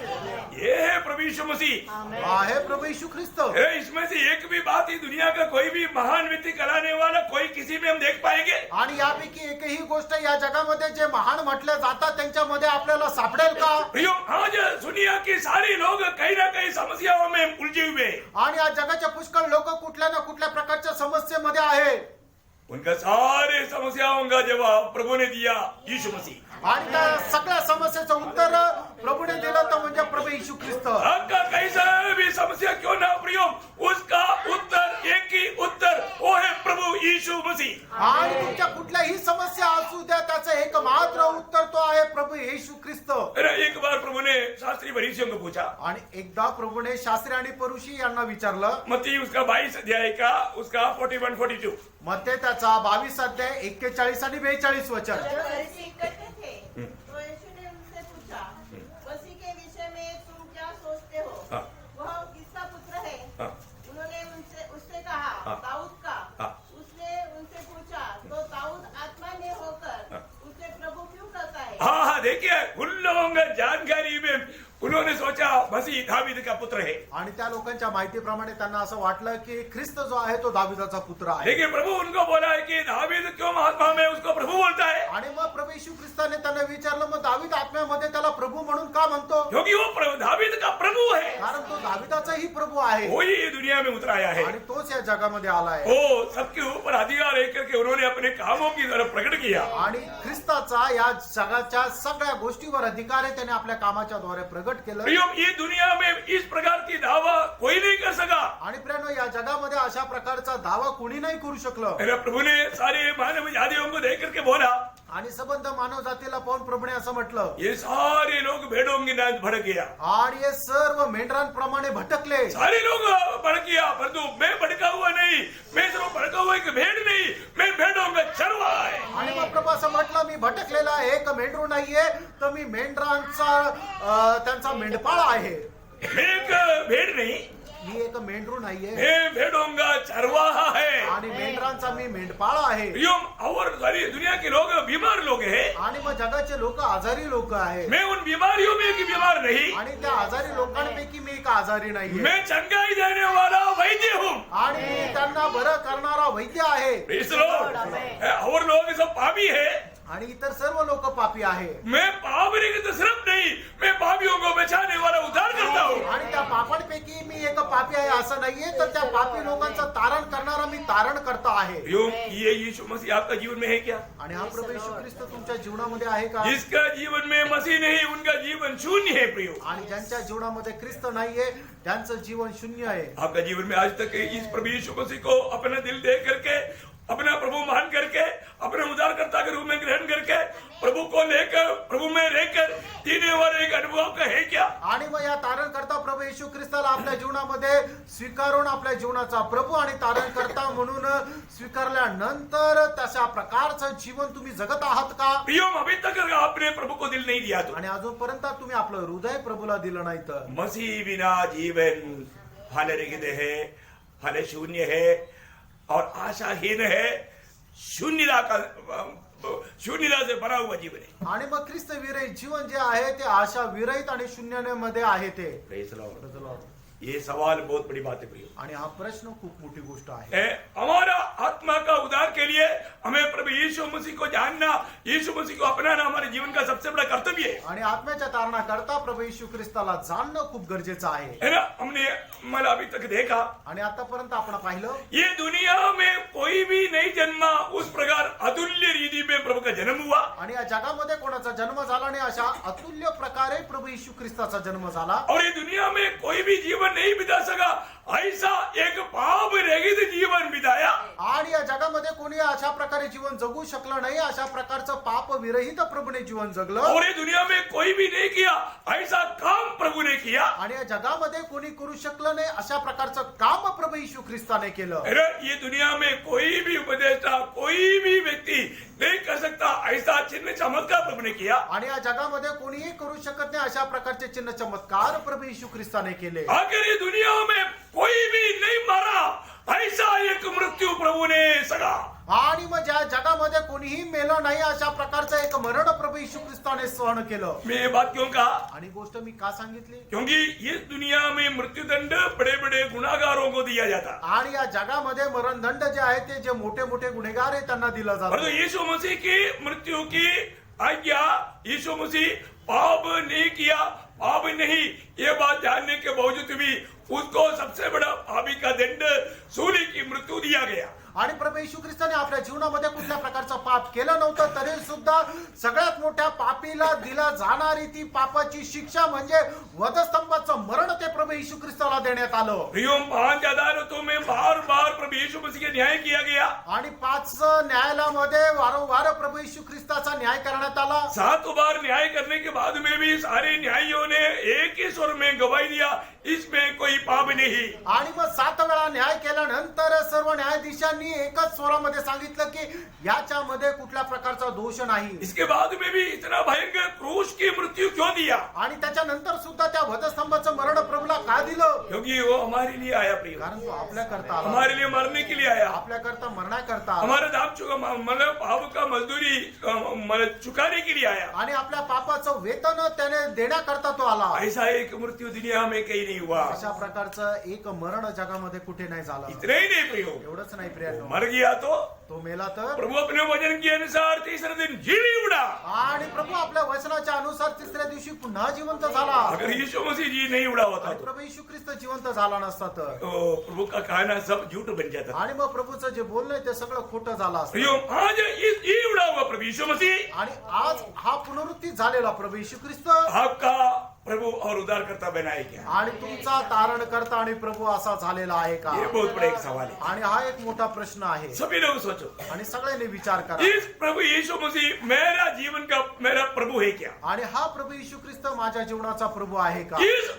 ये है प्रभु यीशु मसीह। आहे प्रभू येशू ख्रिस्त। इसमें से एक भी बात ही दुनिया का कोई भी महान व्यक्ति कराने वाला कोई किसी में हम देख पाएंगे? आणि यापैकी एकही गोष्ट या जगामध्ये जे महान म्हटले जातात त्यांच्यामध्ये आपल्याला सापडेल का? प्रियो, आज दुनिया के सारे लोग कहीं ना कहीं समस्याओं में उलझे हुए हैं। आणि या जगाच्या पुष्कळ लोक कुठल्या ना कुठल्या प्रकारच्या समस्येमध्ये आहे। उनका सारे समस्याओं का जवाब प्रभु ने दिया, यीशु मसीह। आणि त्या सगळ्या समस्येचं उत्तर प्रभूने दिलं तर म्हणजे प्रभू येशू ख्रिस्त। आपका कैसा भी समस्या क्यों ना प्रियो, उसका उत्तर एक ही उत्तर, वो है प्रभु यीशु मसीह। आणि तुमच्या कुठल्याही समस्या असू द्या त्याचं एकमात्र उत्तर तो आहे प्रभू येशू ख्रिस्त। एक बार प्रभु ने शास्त्री फरीसियों को पूछा, आणि एकदा प्रभूने शास्त्री आणि फरीसी यांना विचारलं, मत्ती उसका 22 अध्याय का उसका 41-42, मत्ते त्याचा 22 अध्याय 41 आणि 42 वचन। जब फरीसी इकट्ठे थे तो यीशु ने उनसे पूछा, मसीह के विषय में तुम क्या सोचते हो? हाँ। वह किसका पुत्र है? हाँ। उन्होंने उससे कहा, हाँ। दाऊद का। हाँ। उसने उनसे पूछा, तो दाऊद आत्मा ने होकर उसे प्रभु क्यों कहता है? हाँ देखिए, उन लोगों का जानकारी में उन्होंने सोचा मसीह दावीद का पुत्र है। आणि त्या लोकांच्या माहितीप्रमाणे त्यांना असं वाटलं की ख्रिस्त जो आहे तो दाविदाचा पुत्र आहे। लेकिन प्रभु उनको बोला है कि दावीद क्यों आत्मा में उसको प्रभु बोलता है? आणि मग प्रभू येशू ख्रिस्ताने त्यांना विचारलं, मग दावीद आत्म्यामध्ये त्याला प्रभू म्हणून का म्हणतो? क्योंकि वो दावीद का प्रभु है, कारण तो दाविदाचाही प्रभू आहे वही ये दुनिया में उतराया है। आणि तोच या जगामध्ये आला आहे। वो सबके ऊपर अधिकार लेकर के उन्होंने अपने कामों की तरफ प्रकट किया। आणि ख्रिस्ताचा या जगाच्या सगळ्या गोष्टीवर अधिकार आहे, त्याने आपल्या कामाच्या द्वारे प्रगट केलं। प्रियो, ये दुनिया में इस प्रकार की दावा कोई नहीं कर सका। आणि प्रियानो, या जगामध्ये अशा प्रकारचा दावा कोणी नाही करू शकलं। मेरा प्रभु ने सारे मानव जातियों को देख करके बोला, आणि संबंध मानव जातीला पाहून प्रभूने असं म्हटलं, ये सारे लोग भेड़ों की नाच भड़क गया। आणि हे सर्व मेंढरांप्रमाणे भटकले। सारे लोग भड़क गया, परंतु मैं भड़का हुआ नहीं, मैं सिर्फ भड़का हुआ एक भेड़ नहीं, मैं भेड़ों का चरवा है। आणि मग प्रभू असं म्हटलं, मी भटकलेला एक मेंढरू नाहीये, तर मी मेंढरांचा त्यांचा मेंढपाळ आहे। मैं एक भेड़ नहीं, मी एक मेंढरू नाहीये, मैं भेड़ों का चरवाहा है। आणि मेंढरांचा मी मेंढपाळ आहे। प्रियो, और सारी दुनिया के लोग बीमार लोग हैं। आणि मग जगाचे लोक आजारी लोक आहेत, मैं उन बीमारियों में एक बीमार नहीं, आणि त्या आजारी लोकांपैकी मी एक आजारी नाहीये, मैं चंगाई देने वाला वैद्य हूँ। आणि मी त्यांना बरं करणारा वैद्य आहे। Praise the Lord. और लोग सब पापी है, आणि इतर सर्व लोक पापी आहे। मैं पाप नहीं तो सिर्फ नहीं, मैं पापियों को बचाने वाला उद्धार करता हूँ। आणि त्या पापांपैकी मी एक पापी आहे असं नाहीये, तर त्या पापी लोकांचं तारण करणारा मी तारण करता आहे। प्रियो, ये यीशु मसीह आपका जीवन में है क्या? आणि हा प्रभू येशू ख्रिस्त तुमच्या जीवनामध्ये आहे का? जिसका जीवन में मसीह नहीं, उनका जीवन शून्य है। प्रियो, आणि ज्यांच्या जीवनामध्ये ख्रिस्त नाहीये त्यांचं जीवन शून्य आहे। आपका जीवन में आज तक इस प्रभु यीशु मसीह को अपना दिल दे करके, अपना प्रभु मान करके, अपने उद्धारकर्ता के रूप में ग्रहण करके, प्रभु को लेकर, प्रभु में रहकर जीने वाले एक अनुभव का है क्या? आणि मग या तारण करता प्रभू येशू ख्रिस्ताला आपल्या जीवनामध्ये स्वीकारून आपल्या जीवनाचा प्रभू आणि तारण करता म्हणून स्वीकारल्यानंतर तशा प्रकारचं जीवन तुम्ही जगत आहात का? प्रियो, अभी तक आपने प्रभु को दिल नहीं दिया तो आणि अजूनपर्यंत तुम्ही आपलं हृदय प्रभूला दिलं नाही तर मसीह बिना जीवन फलरहित है, फल शून्य है और आशाहीन है, शून्यता से भरा हुआ जीवन है। आणि मग ख्रिस्त विरहित जीवन जे आहे ते आशा विरहित आणि शून्यतेमध्ये आहे ते। Praise the Lord. ये सवाल बहुत बड़ी बात है प्रियो। आणि हा प्रश्न खूप मोठी गोष्ट आहे। हमारा आत्मा का उद्धार के लिए हमें प्रभु यीशु मसीह को जानना, यीशु मसीह को अपनाना हमारे जीवन का सबसे बड़ा कर्तव्य है। आणि आत्म्याच्या तारणाकरता प्रभू येशू ख्रिस्ताला जाणणं खूप गरजेचं आहे। है ना? हमने मला अभी तक देखा, आणि आतापर्यंत आपण पाहिलं, ये दुनिया में कोई भी नहीं जन्मा उस प्रकार अतुल्य रीति में प्रभु का जन्म हुआ। आणि या जगामध्ये कोणाचा जन्म झाला नाही अशा अतुल्य प्रकारे प्रभू येशू ख्रिस्ताचा जन्म झाला। और ये दुनिया में कोई भी जीवन नहीं बिता सका ऐसा एक पाप रहित जीवन बिताया। आणि या जगामध्ये कोणी अशा प्रकारे जीवन जगू शकलं नाही, अशा प्रकारचं पाप विरहित प्रभूने जीवन जगलं। और ये दुनिया में कोई भी नहीं किया ऐसा काम प्रभु ने किया। आणि या जगामध्ये कोणी करू शकलं नाही अशा प्रकारचं काम प्रभू येशू ख्रिस्ताने केलं। अरे, ये दुनिया में कोई भी उपदेष्टा, कोई भी व्यक्ति नहीं कर सकता ऐसा चिन्ह चमत्कार प्रभु ने किया। आणि या जगामध्ये कोणीही करू शकत नाही अशा प्रकारचे चिन्ह चमत्कार प्रभू येशू ख्रिस्ताने केले। आगे अगर ये दुनिया में कोई भी नहीं मारा, ऐसा एक मृत्यू प्रभु ने सगा। आणि मग ज्या जगामध्ये कोणीही मेलं नाही अशा प्रकारचं एक मरण प्रभू येशू ख्रिस्ताने सहन केलं. मैं ये बात क्यों कहा? आणि गोष्ट मी का सांगितली? क्योंकि इस दुनिया में मृत्युदंड बड़े बड़े गुनाहगारों को दिया जाता, आणि या जगामध्ये मरणदंड जे आहे ते जे मोठे मोठे गुन्हेगार आहे त्यांना दिला परंतु जातो. यीशु मसीह की मृत्यु की आज्ञा, यीशु मसीह पाप नहीं किया, पाप नहीं, ये बात जानने के बावजूद भी उसको सबसे बड़ा पापी का दंड सूली की मृत्यू दिया गया. आणि प्रभू येशू ख्रिस्ताने आपल्या जीवनामध्ये कुठल्या प्रकारचं पाप केलं नव्हतं, तरी सुद्धा सगळ्यात मोठ्या पापीला दिला जाणारी ती पापाची शिक्षा म्हणजे वधस्तंभाचं मरण ते प्रभू येशू ख्रिस्ताला देण्यात आलं. प्रियों, 5 अदालतों में बार बार प्रभु यीशु मसीह के न्याय किया गया. आणि 5 न्यायालयामध्ये वारंवार प्रभू येशू ख्रिस्ताचा न्याय करण्यात आला. 7 बार न्याय करने के बाद में भी सारे न्यायियों ने एक ही स्वर में गवाही दिया, इसमें कोई पाप नहीं. आणि मग 7 वेळा न्याय केल्यानंतर सर्व न्यायाधीशांनी एकच स्वरामध्ये सांगितलं की याच्यामध्ये कुठल्या प्रकारचा दोष नाही. इसके बाद में भी इतना भयंकर क्रूस की मृत्यु क्यों दिया? आणि त्याच्यानंतर सुद्धा त्या वधस्तंभाचं मरण प्रभूला का दिलं? क्योंकि वो हमारे लिए आया प्रिय, कारण तो आपल्या करता आला, हमारे लिए मरने के लिए आया, आपल्या करता मरण्याकरता आला. हमारे दाम चुका मतलब पाप का मजदूरी चुकाने के लिए आया. आणि आपल्या पापाचं वेतन त्याने देण्याकरता तो आला. ऐसा एक मृत्यु दुनिया में कहीं नहीं हुआ. अशा प्रकारचं एक मरण जगामध्ये कुठे नाही झालं. इतना ही नहीं प्रियो, एवढंच नाही प्रियानो, मर गया तो मेला तर प्रभु अपने वचन के अनुसार तीसरे दिन जीवी उड़ा. आणि प्रभू आपल्या वचनाच्या अनुसार तिसऱ्या दिवशी पुन्हा जिवंत झाला. अगर यीशु मसीह जी नहीं उड़ा होता आणि प्रभू येशू ख्रिस्त जिवंत झाला नसता तर तो प्रभु का कहना सब झूठ बन जाता. आणि मग प्रभूचं जे बोलणं ते सगळं खोटं झालं असतं. प्रियो, आज ये उड़ा हुआ प्रभु यीशु मसीह आणि आज हा पुनरुत्थित झालेला प्रभू येशू ख्रिस्त आपका प्रभु और उद्धारकर्ता बनाए क्या? आणि तुमचा तारण करता आणि प्रभू असा झालेला आहे का? ये बहुत बड़ा एक सवाल है. आणि हा एक मोठा प्रश्न आहे. सभी लोग सोचो, आणि सगळ्यांनी विचार करा, इस प्रभु यीशु मसीह मेरा जीवन का मेरा प्रभु है क्या? आणि हा प्रभू येशू ख्रिस्त माझ्या जीवनाचा प्रभू आहे का? इस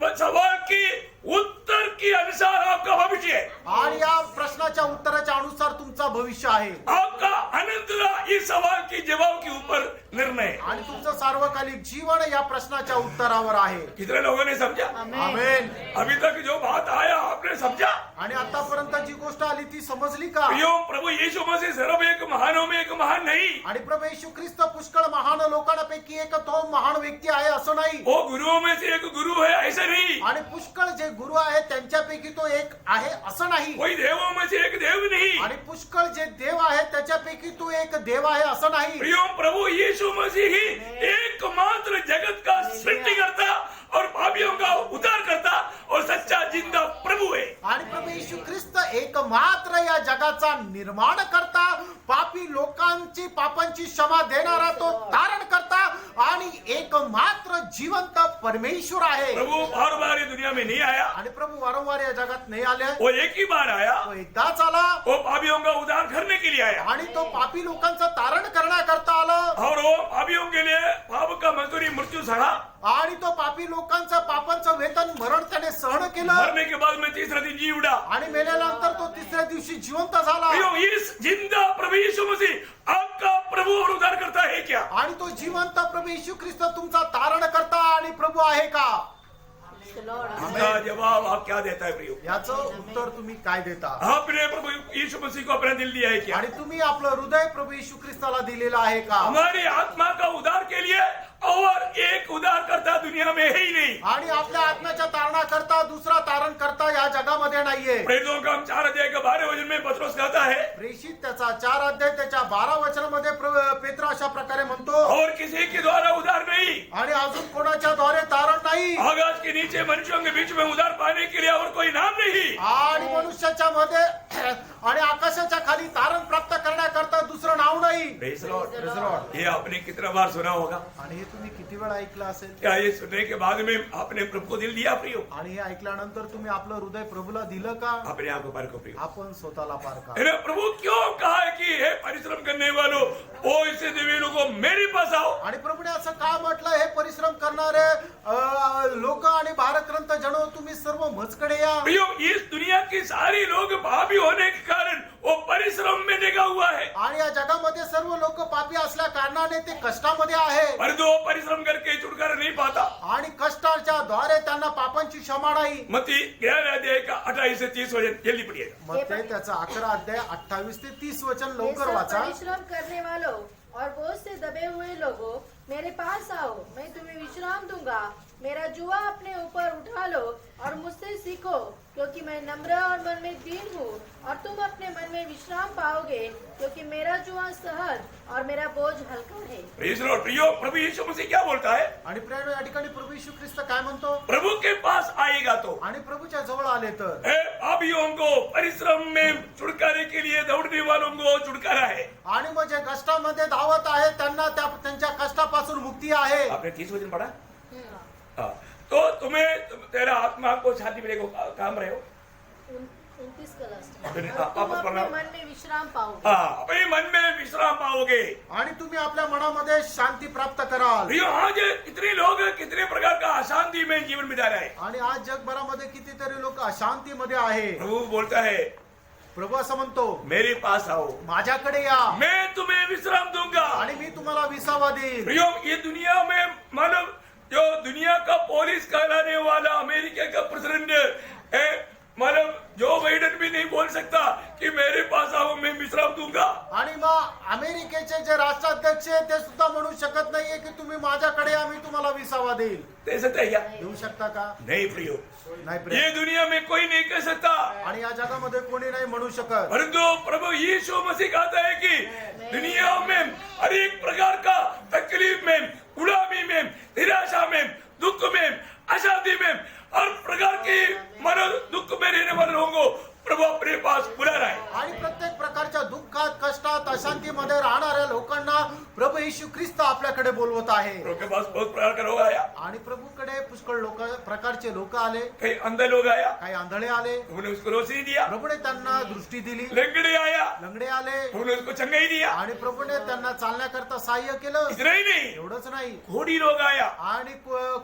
सवाल की उत्तर के अनुसार आपका भविष्य है. आणि या प्रश्नाच्या उत्तराच्या अनुसार तुमचा भविष्य आहे. आपका अनंतता इस सवाल के जवाब के ऊपर निर्णय है. आणि तुमचं सार्वकालिक जीवन या प्रश्नाच्या उत्तरावर आहे. कितने लोगों ने समझा? आमेन. अभी तक जो बात आया आपने समझा? आणि आतापर्यंत जी गोष्ट आली ती समजली का? प्रियो, प्रभु यीशु मसीह सिर्फ एक महानों में एक महान नहीं. आणि प्रभू येशू ख्रिस्त पुष्कळ महान लोकांपैकी एक तो महान व्यक्ती आहे असं नाही. वो गुरुओं में से एक गुरु है ऐसा नहीं. आणि पुष्कळ जे गुरु आहेत त्यांच्यापैकी तो एक आहे असं नाही. कोई देवों में से एक देव नहीं. आणि पुष्कळ जे देव आहेत त्याच्यापैकी तो एक देव आहे असं नाही. प्रियो, प्रभु यीशु मसीह ही एकमात्र जगत का सृष्टिकर्ता और पापियों का उद्धार करता और सच्चा जिंदा प्रभु है. आणि प्रभू येशू ख्रिस्त एकमात्र या जगाचा निर्माण करता, पापी लोकांची पापांची क्षमा देणारा तो तारण करता आणि एकमात्र जिवंत परमेश्वर आहे. प्रभु बार बार ये दुनिया में नहीं आया, आणि प्रभू वारंवार या जगात नाही आले. वो एक ही बार आया. तो एकदाच आला वो पापियों का उद्धार करने के लिए आया आणि तो पापी लोकांचं तारण करण्याकरता आला. और वो पापियों के लिए पाप का मजदूरी मृत्यू सहा. आणि तो पापी लोकांचं पापांचं वेतन मरण त्याने सहन केलं. मरने के बाद में तीसरा दिन जी उड़ा. आणि मेल्यानंतर तो तिसऱ्या दिवशी जिवंत झाला. प्रियो, इस जिंदा प्रभु यीशु मसीह आपका प्रभु और उद्धार करता है क्या? आणि तो जिवंत प्रभू येशू ख्रिस्त तुमचा तारण करता आणि प्रभू आहे का? इसका जवाब आप क्या देता है प्रियो? याचं उत्तर तुम्ही काय देता? आपने प्रभु यीशु मसीह को अपना दिल दिया है क्या? आणि तुम्ही आपलं हृदय प्रभू येशू ख्रिस्ताला दिलेलं आहे का? हमारी आत्मा का उद्धार के लिए और एक उद्धार करता दुनिया में है ही नहीं. आणि आपल्या आत्म्याच्या तारणाकरता दुसरा तारण करता या जगामध्ये नाहीये. प्रेरितों का 4 अध्याय का 12 वचन में पत्रोस कहता है, प्रेषित त्याचा 4 अध्याय त्याच्या 12 वचनामध्ये पेत्र अशा प्रकारे म्हणतो, और किसी के द्वारा उद्धार नहीं, आणि अजून कोणाच्या द्वारे तारण नाही, आकाश के नीचे मनुष्यों के बीच में उद्धार पाने के लिए और कोई नाम नहीं. आणि मनुष्याच्या मध्ये आणि आकाशाच्या खाली तारण प्राप्त करण्याकरता दुसरं नाव नाही. Praise the Lord. Praise the Lord. ये आपने कितना बार सुना होगा? आणि हे तुम्ही किती वेळा ऐकलं असेल? क्या ये सुनने के बाद में आपने प्रभु को दिल दिया प्रियो? आणि हे ऐकल्यानंतर तुम्ही आपलं हृदय प्रभूला दिलं का? अपने आप को पार को प्रियो. आपण स्वतःला पार का? है ना? प्रभु क्यों कहा है कि हे परिश्रम करने वालों, ओ इसे देवी लोगों मेरे पास आओ. आणि प्रभूने असं का म्हटलं, हे परिश्रम करणारे लोक आणि भारक्रांत जनो तुम्ही सर्व मजकडे या. प्रियो, इस दुनिया की सारी लोग पापी होने के कारण वो परिश्रम में लगा हुआ है, आणि या जगामध्ये सर्व लोक पापी असल्या कारणाने ते कष्टामध्ये आहे परंतु वो परिश्रम करके छुटकारा नहीं पाता। आणि कष्टाच्या द्वारे त्यांना पापांची क्षमा नाही. मत्ती 11 अध्याय का 28 से 30 वचन जल्दी पढ़िएगा। मग ते त्याचा 11 अध्याय 28 ते 30 वचन ये लवकर सब वाचा. परिश्रम करने वालों और बोझ से दबे हुए लोगों, मेरे पास आओ, मैं तुम्हें विश्राम दूंगा। मेरा जुआ अपने ऊपर उठा लो और मुझसे सीखो, क्योंकि मैं नम्र और मन में दीन हूँ, और तुम अपने मन में विश्राम पाओगे, क्योंकि मेरा जुआ सहज और मेरा बोझ हल्का है। Praise Lord. प्रियो, प्रभु यीशु मसीह क्या बोलता है? आणि प्रिय या ठिकाणी प्रभू येशू ख्रिस्त काय म्हणतो? प्रभु के पास आएगा तो आणि प्रभूच्या जवळ आले तर पापियों को परिश्रम में छुटकारे के लिए दौड़ने वालों को छुटकारा है। आणि मग जे कष्टामध्ये धावत आहे त्यांना त्यांच्या कष्टापासून मुक्ती आहे. आपने 30 वचन पढ़ा? हाँ। तो तुम्हें तेरा आत्मा को शांति मिलेगा, काम रहे हो। 29 का लास्ट अपने- और तुम आपस अपने पढ़ना। मन में विश्राम पाओगे। हाँ, अपने मन में विश्राम पाओगे। आणि तुम्ही आपल्या मनामध्ये शांती प्राप्त कराल. प्रियो, आज कितने लोग कितने प्रकार का अशांति में जीवन बिता रहे हैं। आणि आज जगभरामध्ये कितीतरी लोक अशांतीमध्ये आहे. प्रभु बोलता है, प्रभू असं म्हणतो, मेरे पास आओ, माझ्याकडे या मैं तुम्हें विश्राम दूंगा। आणि मी तुम्हाला विसावा देईन. प्रियो, ये दुनिया में मानव जो दुनिया का पुलिस कहलाने वाला अमेरिका का प्रेसिडेंट है, मानव जो बाइडेन भी नहीं बोल सकता कि मेरे पास आओ, मैं विश्राम दूंगा। आणि मग अमेरिकेचे जे राष्ट्राध्यक्ष आहेत ते सुद्धा म्हणू शकत नाहीये की तुम्ही माझ्याकडे या, मी तुम्हाला विसावा देईल. दे सकता है क्या? देऊ शकता का? नहीं प्रियो, नाही ये प्रिय. दुनिया में कोई नहीं कह सकता। आणि या जगामध्ये कोणी नाही म्हणू शकत. परंतु प्रभु यीशु मसीह कहता है कि दुनिया में हर एक प्रकार का तकलीफ में, गुलामी में, निराशा में, दुख में, अशांति में, हर प्रकार की मनो दुख में रहने वाले लोगों को प्रभु अपने पास बुला रहा है। आणि प्रत्येक प्रकारच्या दुःखात, कष्टात, अशांतीमध्ये राहणाऱ्या लोकांना प्रभू येशू ख्रिस्त आपल्याकडे बोलवत आहे. प्रभु के पास बहुत प्रकार का लोग आया, आणि प्रभूकडे पुष्कळ लोक प्रकारचे लोक आले. कई अंधे लोग आया, काही आंधळे आले, प्रभु ने उसको रोशनी दिया। प्रभूने त्यांना दृष्टी दिली. लंगड़े आया, लंगडे आले प्रभु ने उसको चंगाई दिया। आणि प्रभूने त्यांना चालण्याकरता सहाय्य केलं. इतना ही नहीं, एवढंच नाही, घोड़ी लोग आया, आणि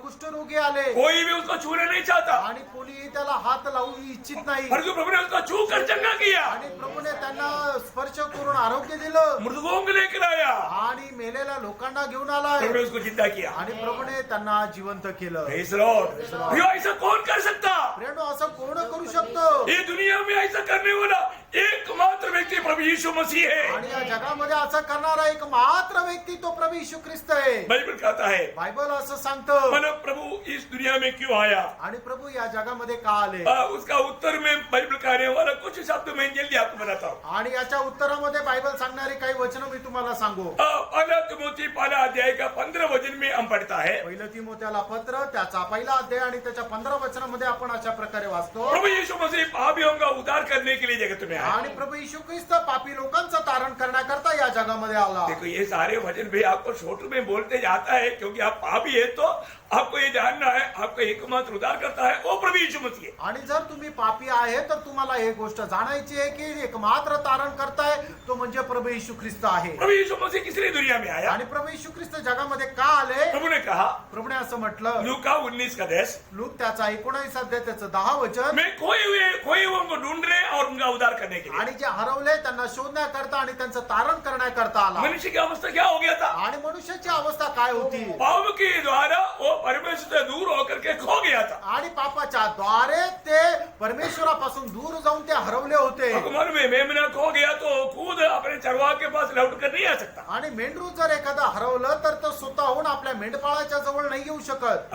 कुष्ठरोगी आले कोई भी उसको छूना नहीं चाहता, आणि कोणी त्याला हात लावू इच्छित नाही. परंतु प्रभु ने उसको छू कर चंगा किया। आणि प्रभूने त्यांना स्पर्श करून आरोग्य दिलं. मृतकों को लेकर आया, आणि मेलेल्या लोकांना घेऊन आलाय. प्रभु ने उसको जिंदा किया। आणि प्रभूने त्यांना जिवंत केलं. Praise Lord. प्रियो, ऐसा कौन कर सकता? प्रेरणो असं कोण करू शकतो? ये दुनिया में ऐसा करने वाला एकमात्र व्यक्ती प्रभु यीशु मसीह है। आणि या जगामध्ये असं करणारा एक मात्र व्यक्ती तो प्रभू येशू ख्रिस्त आहे. बाइबल कहता है, बायबल असं सांगतं. मन प्रभु इस दुनिया में क्यों आया? आणि प्रभू या जगामध्ये का आले? उसका उत्तर में बाइबल कहने वाला कुछ शब्द मैं जल्दी आपको बताता हूँ। आणि याच्या उत्तरामध्ये बायबल सांगणारे काही वचन मी तुम्हाला सांगू. पहला तिमोथी पहला अध्याय का 15 वचन में हम पढ़ता है, पहिलं तिमोथेला पत्र त्याचा पहिला अध्याय आणि त्याच्या 15 वचनामध्ये आपण अशा प्रकारे वाचतो. प्रभु यीशु मसीह पापियों का उद्धार करने के लिए जगत में आया। आणि प्रभू येशू ख्रिस्त पापी लोकांचं तारण करण्याकरता या जगामध्ये आला. देखो, ये सारे वचन भी आपको छोटू में बोलते जाता है, क्योंकि आप पापी है तो आपको ये जानना है, आपको एकमात्र उद्धार करता है वो प्रभु यीशु मसीह है। आणि जर तुम्ही पापी आहे तर तुम्हाला हे गोष्ट जाणायची आहे की एकमात्र तारण करताय तो म्हणजे प्रभू येशू ख्रिस्त आहे. प्रभु यीशु मसीह किस लिए दुनिया में आया? आणि प्रभू येशू ख्रिस्त जगामध्ये का आले? प्रभु ने कहा, प्रभूने असं म्हटलं, लूका 19 का 10, लूक त्याचा 19 अध्याय त्याचं 10 वचन, मैं खोए हुओं को ढूंढने और उनका उद्धार करने के लिए। आणि जे हरवले त्यांना शोधण्याकरता आणि त्यांचं तारण करण्याकरता आला. मनुष्य की अवस्था क्या हो गया था? आणि मनुष्याची अवस्था काय होती? पाप के द्वारा वो परमेश्वर से दूर होकर के खो गया था। आणि पापाच्या द्वारे ते परमेश्वरापासून दूर जाऊन ते हरवले होते. अकबर में मेमना खो गया तो खुद अपने चरवाह के पास लौट कर नहीं आ सकता। आणि मेंढरू जर एखादा हरवलं तर तो स्वतःहून आपल्या मेंढपाळाच्या जवळ नाही येऊ शकत.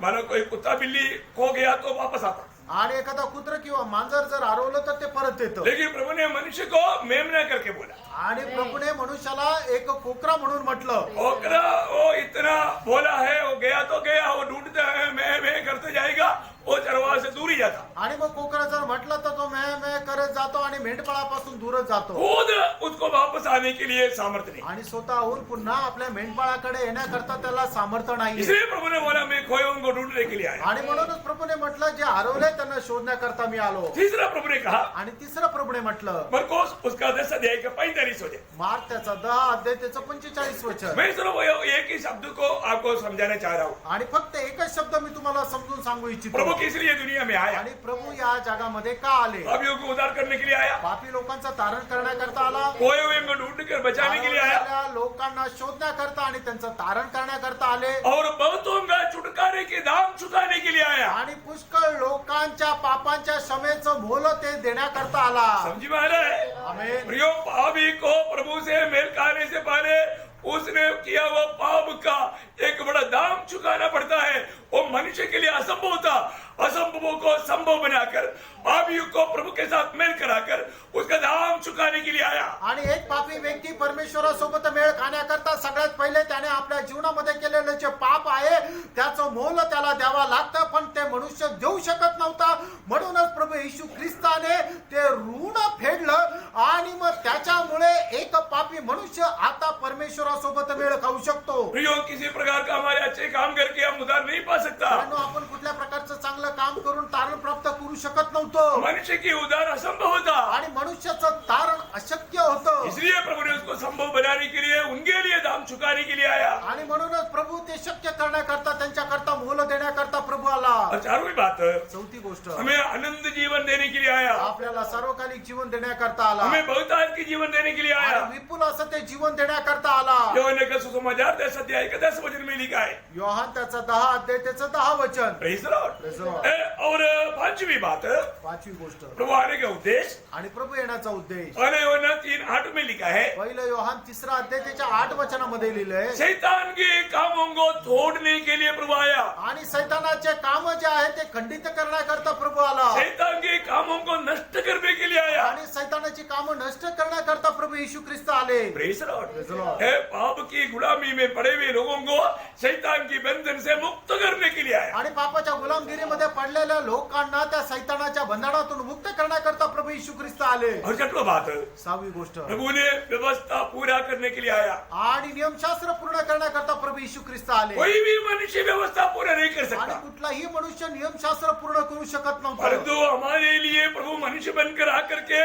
मानो कोई कुत्ता बिल्ली खो गया तो वापस आता, आणि एखादा कुत्र किंवा मांजर जर हरवलं तर ते परत येतं. लेकिन प्रभु ने मनुष्य को मेमना करके बोला। आणि प्रभूने मनुष्याला एक कोकरा म्हणून म्हटलं. ओकरा वो इतना बोला है, वो गया तो गया, वो ढूंढता है, मैं करते जाएगा, वो चरवाह से दूर ही जाता। आणि मग कोकरा जर म्हटलं तर तो मैं करत जातो आणि मेंढपाळापासून दूरच जातो. खुद उसको वापस आने के लिए सामर्थ्य नहीं। आणि स्वतःहून पुन्हा आपल्या मेंढपाळाकडे येण्याकरता त्याला सामर्थ्य नाही. इसलिए प्रभु ने बोला, मैं खोए हुओं को ढूंढने के लिए आया। आणि म्हणूनच प्रभूने म्हटलं जे हरवले त्यांना शोधण्याकरता मी आलो. तीसरा प्रभु ने कहा, आणि तिसरं प्रभूने म्हटलं, मरकोस उसका 10 अध्याय का 45 वचन, मार्क त्याचा 10 अध्याय त्याचं 45 वचन. मैं सिर्फ एक ही शब्द को आपको समझाना चाह रहा हूँ। आणि फक्त एकच शब्द मी तुम्हाला समजून सांगू इच्छितो. प्रभु किस लिए दुनिया में आया? आणि प्रभू या जगामध्ये का आले? पापियों को उद्धार करने के लिए आया? पापी लोकांचा तारण करण्याकरता आला, खोए हुए को ढूंढ कर बचाने के लिए आया? हरवलेल्या लोकांना शोधण्याकरता आणि त्यांचं तारण करण्याकरता आले, और बहुतों का छुटकारे के दाम चुकाने के लिए आया। आणि पुष्कळ लोकांच्या पापांच्या क्षमेचं मोल ते देण्याकरता आला. समझी में आ रहा है? आमेन. प्रियो, पापी को प्रभु से मेल खाने से पहले उसने किया हुआ पाप का एक बड़ा दाम चुकाना पड़ता है। वो मनुष्य के लिए असंभव था, असंभव को संभव बनाकर पापियों को प्रभु के साथ मेल कराकर उसका दाम चुकाने के लिए आया। आणि एक पापी व्यक्ती परमेश्वरासोबत मेळ खाण्याकरता सगळ्यात पहिले त्याने आपल्या जीवनामध्ये केलेले जे पाप आहे त्याचं मोल त्याला द्यावा लागतं, पण ते मनुष्य देऊ शकत नव्हता. म्हणूनच प्रभू येशू ख्रिस्ताने ते ऋण फेडलं आणि मग त्याच्यामुळे एक पापी मनुष्य आता परमेश्वरासोबत मेळ खाऊ शकतो. प्रियो, किसी प्रकार का हमारे अच्छे काम करके हम उद्धार नहीं पा सकता। कारण आपण कुठल्या प्रकारचं चांगलं काम करून तारण प्राप्त करू शकत नव्हतो, मनुष्य की उद्धार असंभव होता, आणि मनुष्याचं तारण अशक्य होतं. इसलिए प्रभु ने उसको संभव बनाने के लिए उनके लिए दाम चुकाने के लिए आया। आणि म्हणूनच प्रभू ते शक्य करण्याकरता त्यांच्याकरता मोल देण्याकरता प्रभू आला. और चारवीं बात, चौथी गोष्ट, हमें आनंद जीवन देने के लिए आया, आपल्याला सार्वकालिक जीवन देण्याकरता आला, हमें बहुतायत की जीवन देने के लिए आया। आणि विपुल असं ते जीवन देण्याकरता आला. योहन्ने का सुसमाचार 10 अध्याय का 10 वचन में लिखा है। योहान त्याचा 10 अध्याय त्याचं 10 वचन. Praise the Lord. Praise the Lord. और पांचवी बात, पाचवी गोष्ट, प्रभु आने का उद्देश्य आणि प्रभू येण्याचा उद्देश. पहले योहन्ना 3:8 में लिखा है, पहिलं योहान 3 अध्याय त्याच्या 8 वचनामध्ये लिहिलंय, शैतान के कामों को तोड़ने के लिए प्रभु आया। आणि सैतानाचे काम जे आहे ते खंडित करण्याकरता प्रभू आला, शैतान के कामों को नष्ट करने के लिए आया। आणि सैतानाची कामं नष्ट करण्याकरता प्रभू येशू ख्रिस्त आले. Praise the Lord. Praise the Lord. है, पाप की गुलामी में पड़े हुए लोगों को शैतान की बंधन से मुक्त करने के लिए आया। आणि पापाच्या गुलामगिरीमध्ये पडलेल्या लोकांना त्या सैतानाच्या बंधनातून मुक्त करण्याकरता प्रभू येशू ख्रिस्त आले. और छठवां बात, 6वी गोष्ट, प्रभु ने व्यवस्था पूरा करने के लिए आया। आणि नियमशास्त्र पूर्ण करण्याकरता प्रभू येशू ख्रिस्त आले. कोई भी मनुष्य व्यवस्था पूरा नहीं कर आणि सकता, कुठलाही मनुष्य नियमशास्त्र पूर्ण करू शकत नव्हता. परंतु हमारे लिए प्रभु मनुष्य बनकर आकर के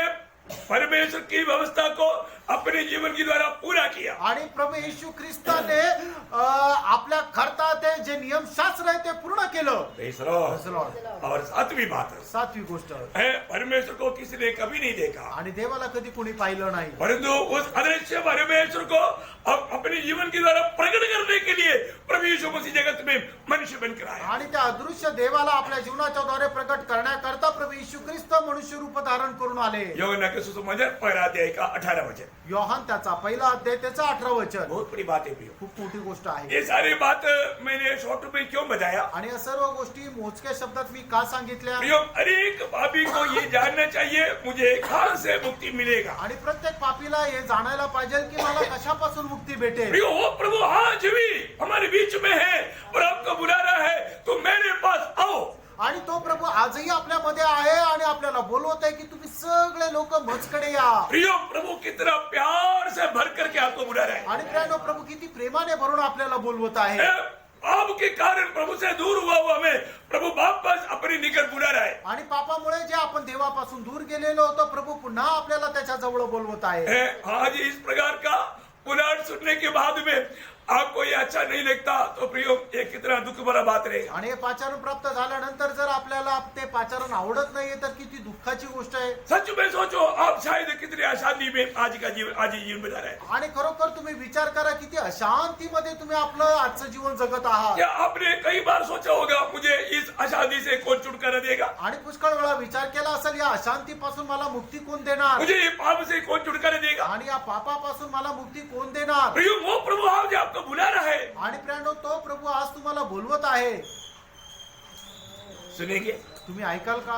परमेश्वर की व्यवस्था को अपने जीवन के द्वारा पूरा किया। आणि प्रभू येशू ख्रिस्ताने आपल्या करता ते जे नियमशास्त्र आहे ते पूर्ण केलं. Praise the Lord. Praise the Lord. और सातवीं बात 7वी गोष्ट, है, परमेश्वर को किसी ने कभी नहीं देखा, आणि देवाला कधी कोणी पाहिलं नाही, परंतु उस अदृश्य परमेश्वर को अपने जीवन के द्वारा प्रकट करने के लिए प्रभु यीशु मसीह जगत में मनुष्य बनकर आया। आणि त्या अदृश्य देवाला आपल्या जीवनाच्या द्वारे प्रकट करण्याकरता प्रभू येशू ख्रिस्त मनुष्य रूप धारण करून आले. योहन्ना के सुसमाचार 1 अध्याय का 18 वचन, योहान त्याचा 1 अध्याय त्याचा 18 वचन. बहुत बड़ी बात है प्रियो। खूप मोठी गोष्ट आहे. ये सारी बात मैंने शॉर्ट में क्यों बताया? आणि या सर्व गोष्टी मोजक्या शब्दात मी का सांगितल्या? प्रियो, हर एक पापी को ये जानना चाहिए मुझे कहां से मुक्ति मिलेगा। आणि प्रत्येक पापीला हे जाणायला पाहिजे की मला कशापासून मुक्ती भेटेल. प्रियो, वो प्रभु आज भी हमारे बीच में है और आपको बुला रहा है, तो मेरे पास आओ। आणि तो प्रभू आजही आपल्यामध्ये आहे आणि आपल्याला बोलवत आहे की तुम्ही सगळे लोक मजकडे या. प्रियो, प्रभु कितना प्यार से भर करके आपको बुला रहा है। आणि प्रियानो, प्रभू किती प्रेमाने भरून आपल्याला बोलवत आहे. पाप के कारण प्रभु से दूर हुआ हमें प्रभु वापस अपने निकट बुला रहा है। आणि पापामुळे जे आपण देवापासून दूर गेलेलो होतो, प्रभु पुन्हा आपल्याला त्याच्या जवळ बोलवत आहे. आज इस प्रकार का पुनः सुनने के बाद में आपको ये अच्छा नहीं लगता, तो प्रियो ये कितना दुख भरा बात रहेगा। आणि हे पाचारण प्राप्त झाल्यानंतर जर आपल्याला ते पाचारण आवडत नाहीये तर किती दुःखाची गोष्ट आहे. सच में सोचो, आप शायद कितनी अशांति में आज जीवन बिता रहे हैं। आणि खरोखर तुम्ही विचार करा किती अशांतीमध्ये तुम्ही आपलं आजचं जीवन जगत आहात. क्या आपने कई बार सोचा होगा मुझे इस अशांति से कौन छुटकारा देगा? आणि पुष्कळ वेळा विचार केला असेल या अशांतीपासून मला मुक्ती कोण देणार, मुझे ये पाप से कौन छुटकारा देगा? आणि या पापापासून मला मुक्ती कोण देणार. प्रियो, वो प्रभु आज आपको बुला रहा है। आणि प्रियानो, तो प्रभु आज तुम्हाला बोलवत आहे. सुनेंगे? तुम्ही ऐकाल का?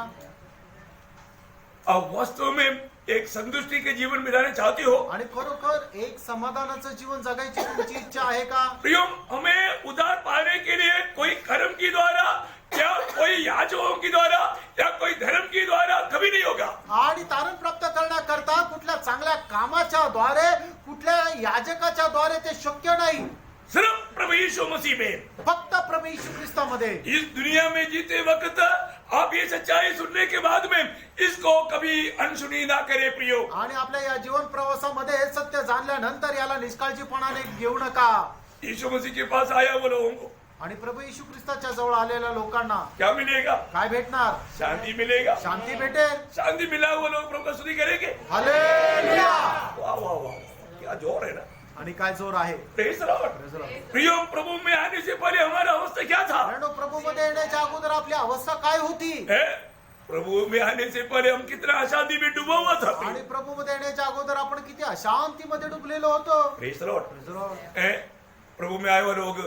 अब वास्तव में एक संतुष्टि के जीवन बिताना चाहते हो? आणि खरोखर एक समाधानाचं जीवन जगायची तुमची इच्छा आहे का? प्रियो, हमें उद्धार पाने के लिए कोई कर्म के द्वारा या कोई याजकों के द्वारा या कोई धर्म के द्वारा कभी नहीं होगा। आणि तारण प्राप्त करण्याकरता कुठल्या चांगल्या कामाच्या द्वारे, कुठल्या याजकाच्या द्वारे ते शक्य नाही. सिर्फ प्रभु यीशु मसीह में, फक्त प्रभू येशू ख्रिस्तामध्ये. इस दुनिया में जीते वक्त आप ये सच्चाई सुनने के बाद में इसको कभी अनसुनी ना करे प्रियो। आणि आपल्या या जीवन प्रवासामध्ये हे सत्य जाणल्यानंतर याला निष्काळजीपणाने घेऊ नका. यीशु मसीह के पास आया वो लोगों को आणि प्रभू येशू ख्रिस्ताच्या जवळ आलेल्या लोकांना क्या मिलेगा? काय भेटणार? शांति मिलेगा। शांती भेटेल। शांति मिला हुआ लोग प्रभु का स्तुति करेंगे। हालेलुया। वाह वाह वाह, क्या जोर है ना। आणि काय जोर आहे। Praise Lord. प्रियो, प्रभु में आने से पहले हमारा अवस्था क्या था? प्रभू मध्ये येण्याच्या अगोदर आपली अवस्था काय होती? प्रभु में आने से पहले हम कितना अशांति में डूबा हुआ था। आणि प्रभू मध्ये येण्याच्या अगोदर आपण किती अशांतीमध्ये डुबलेलो होतो। Praise Lord. प्रभु में आए हुए लोग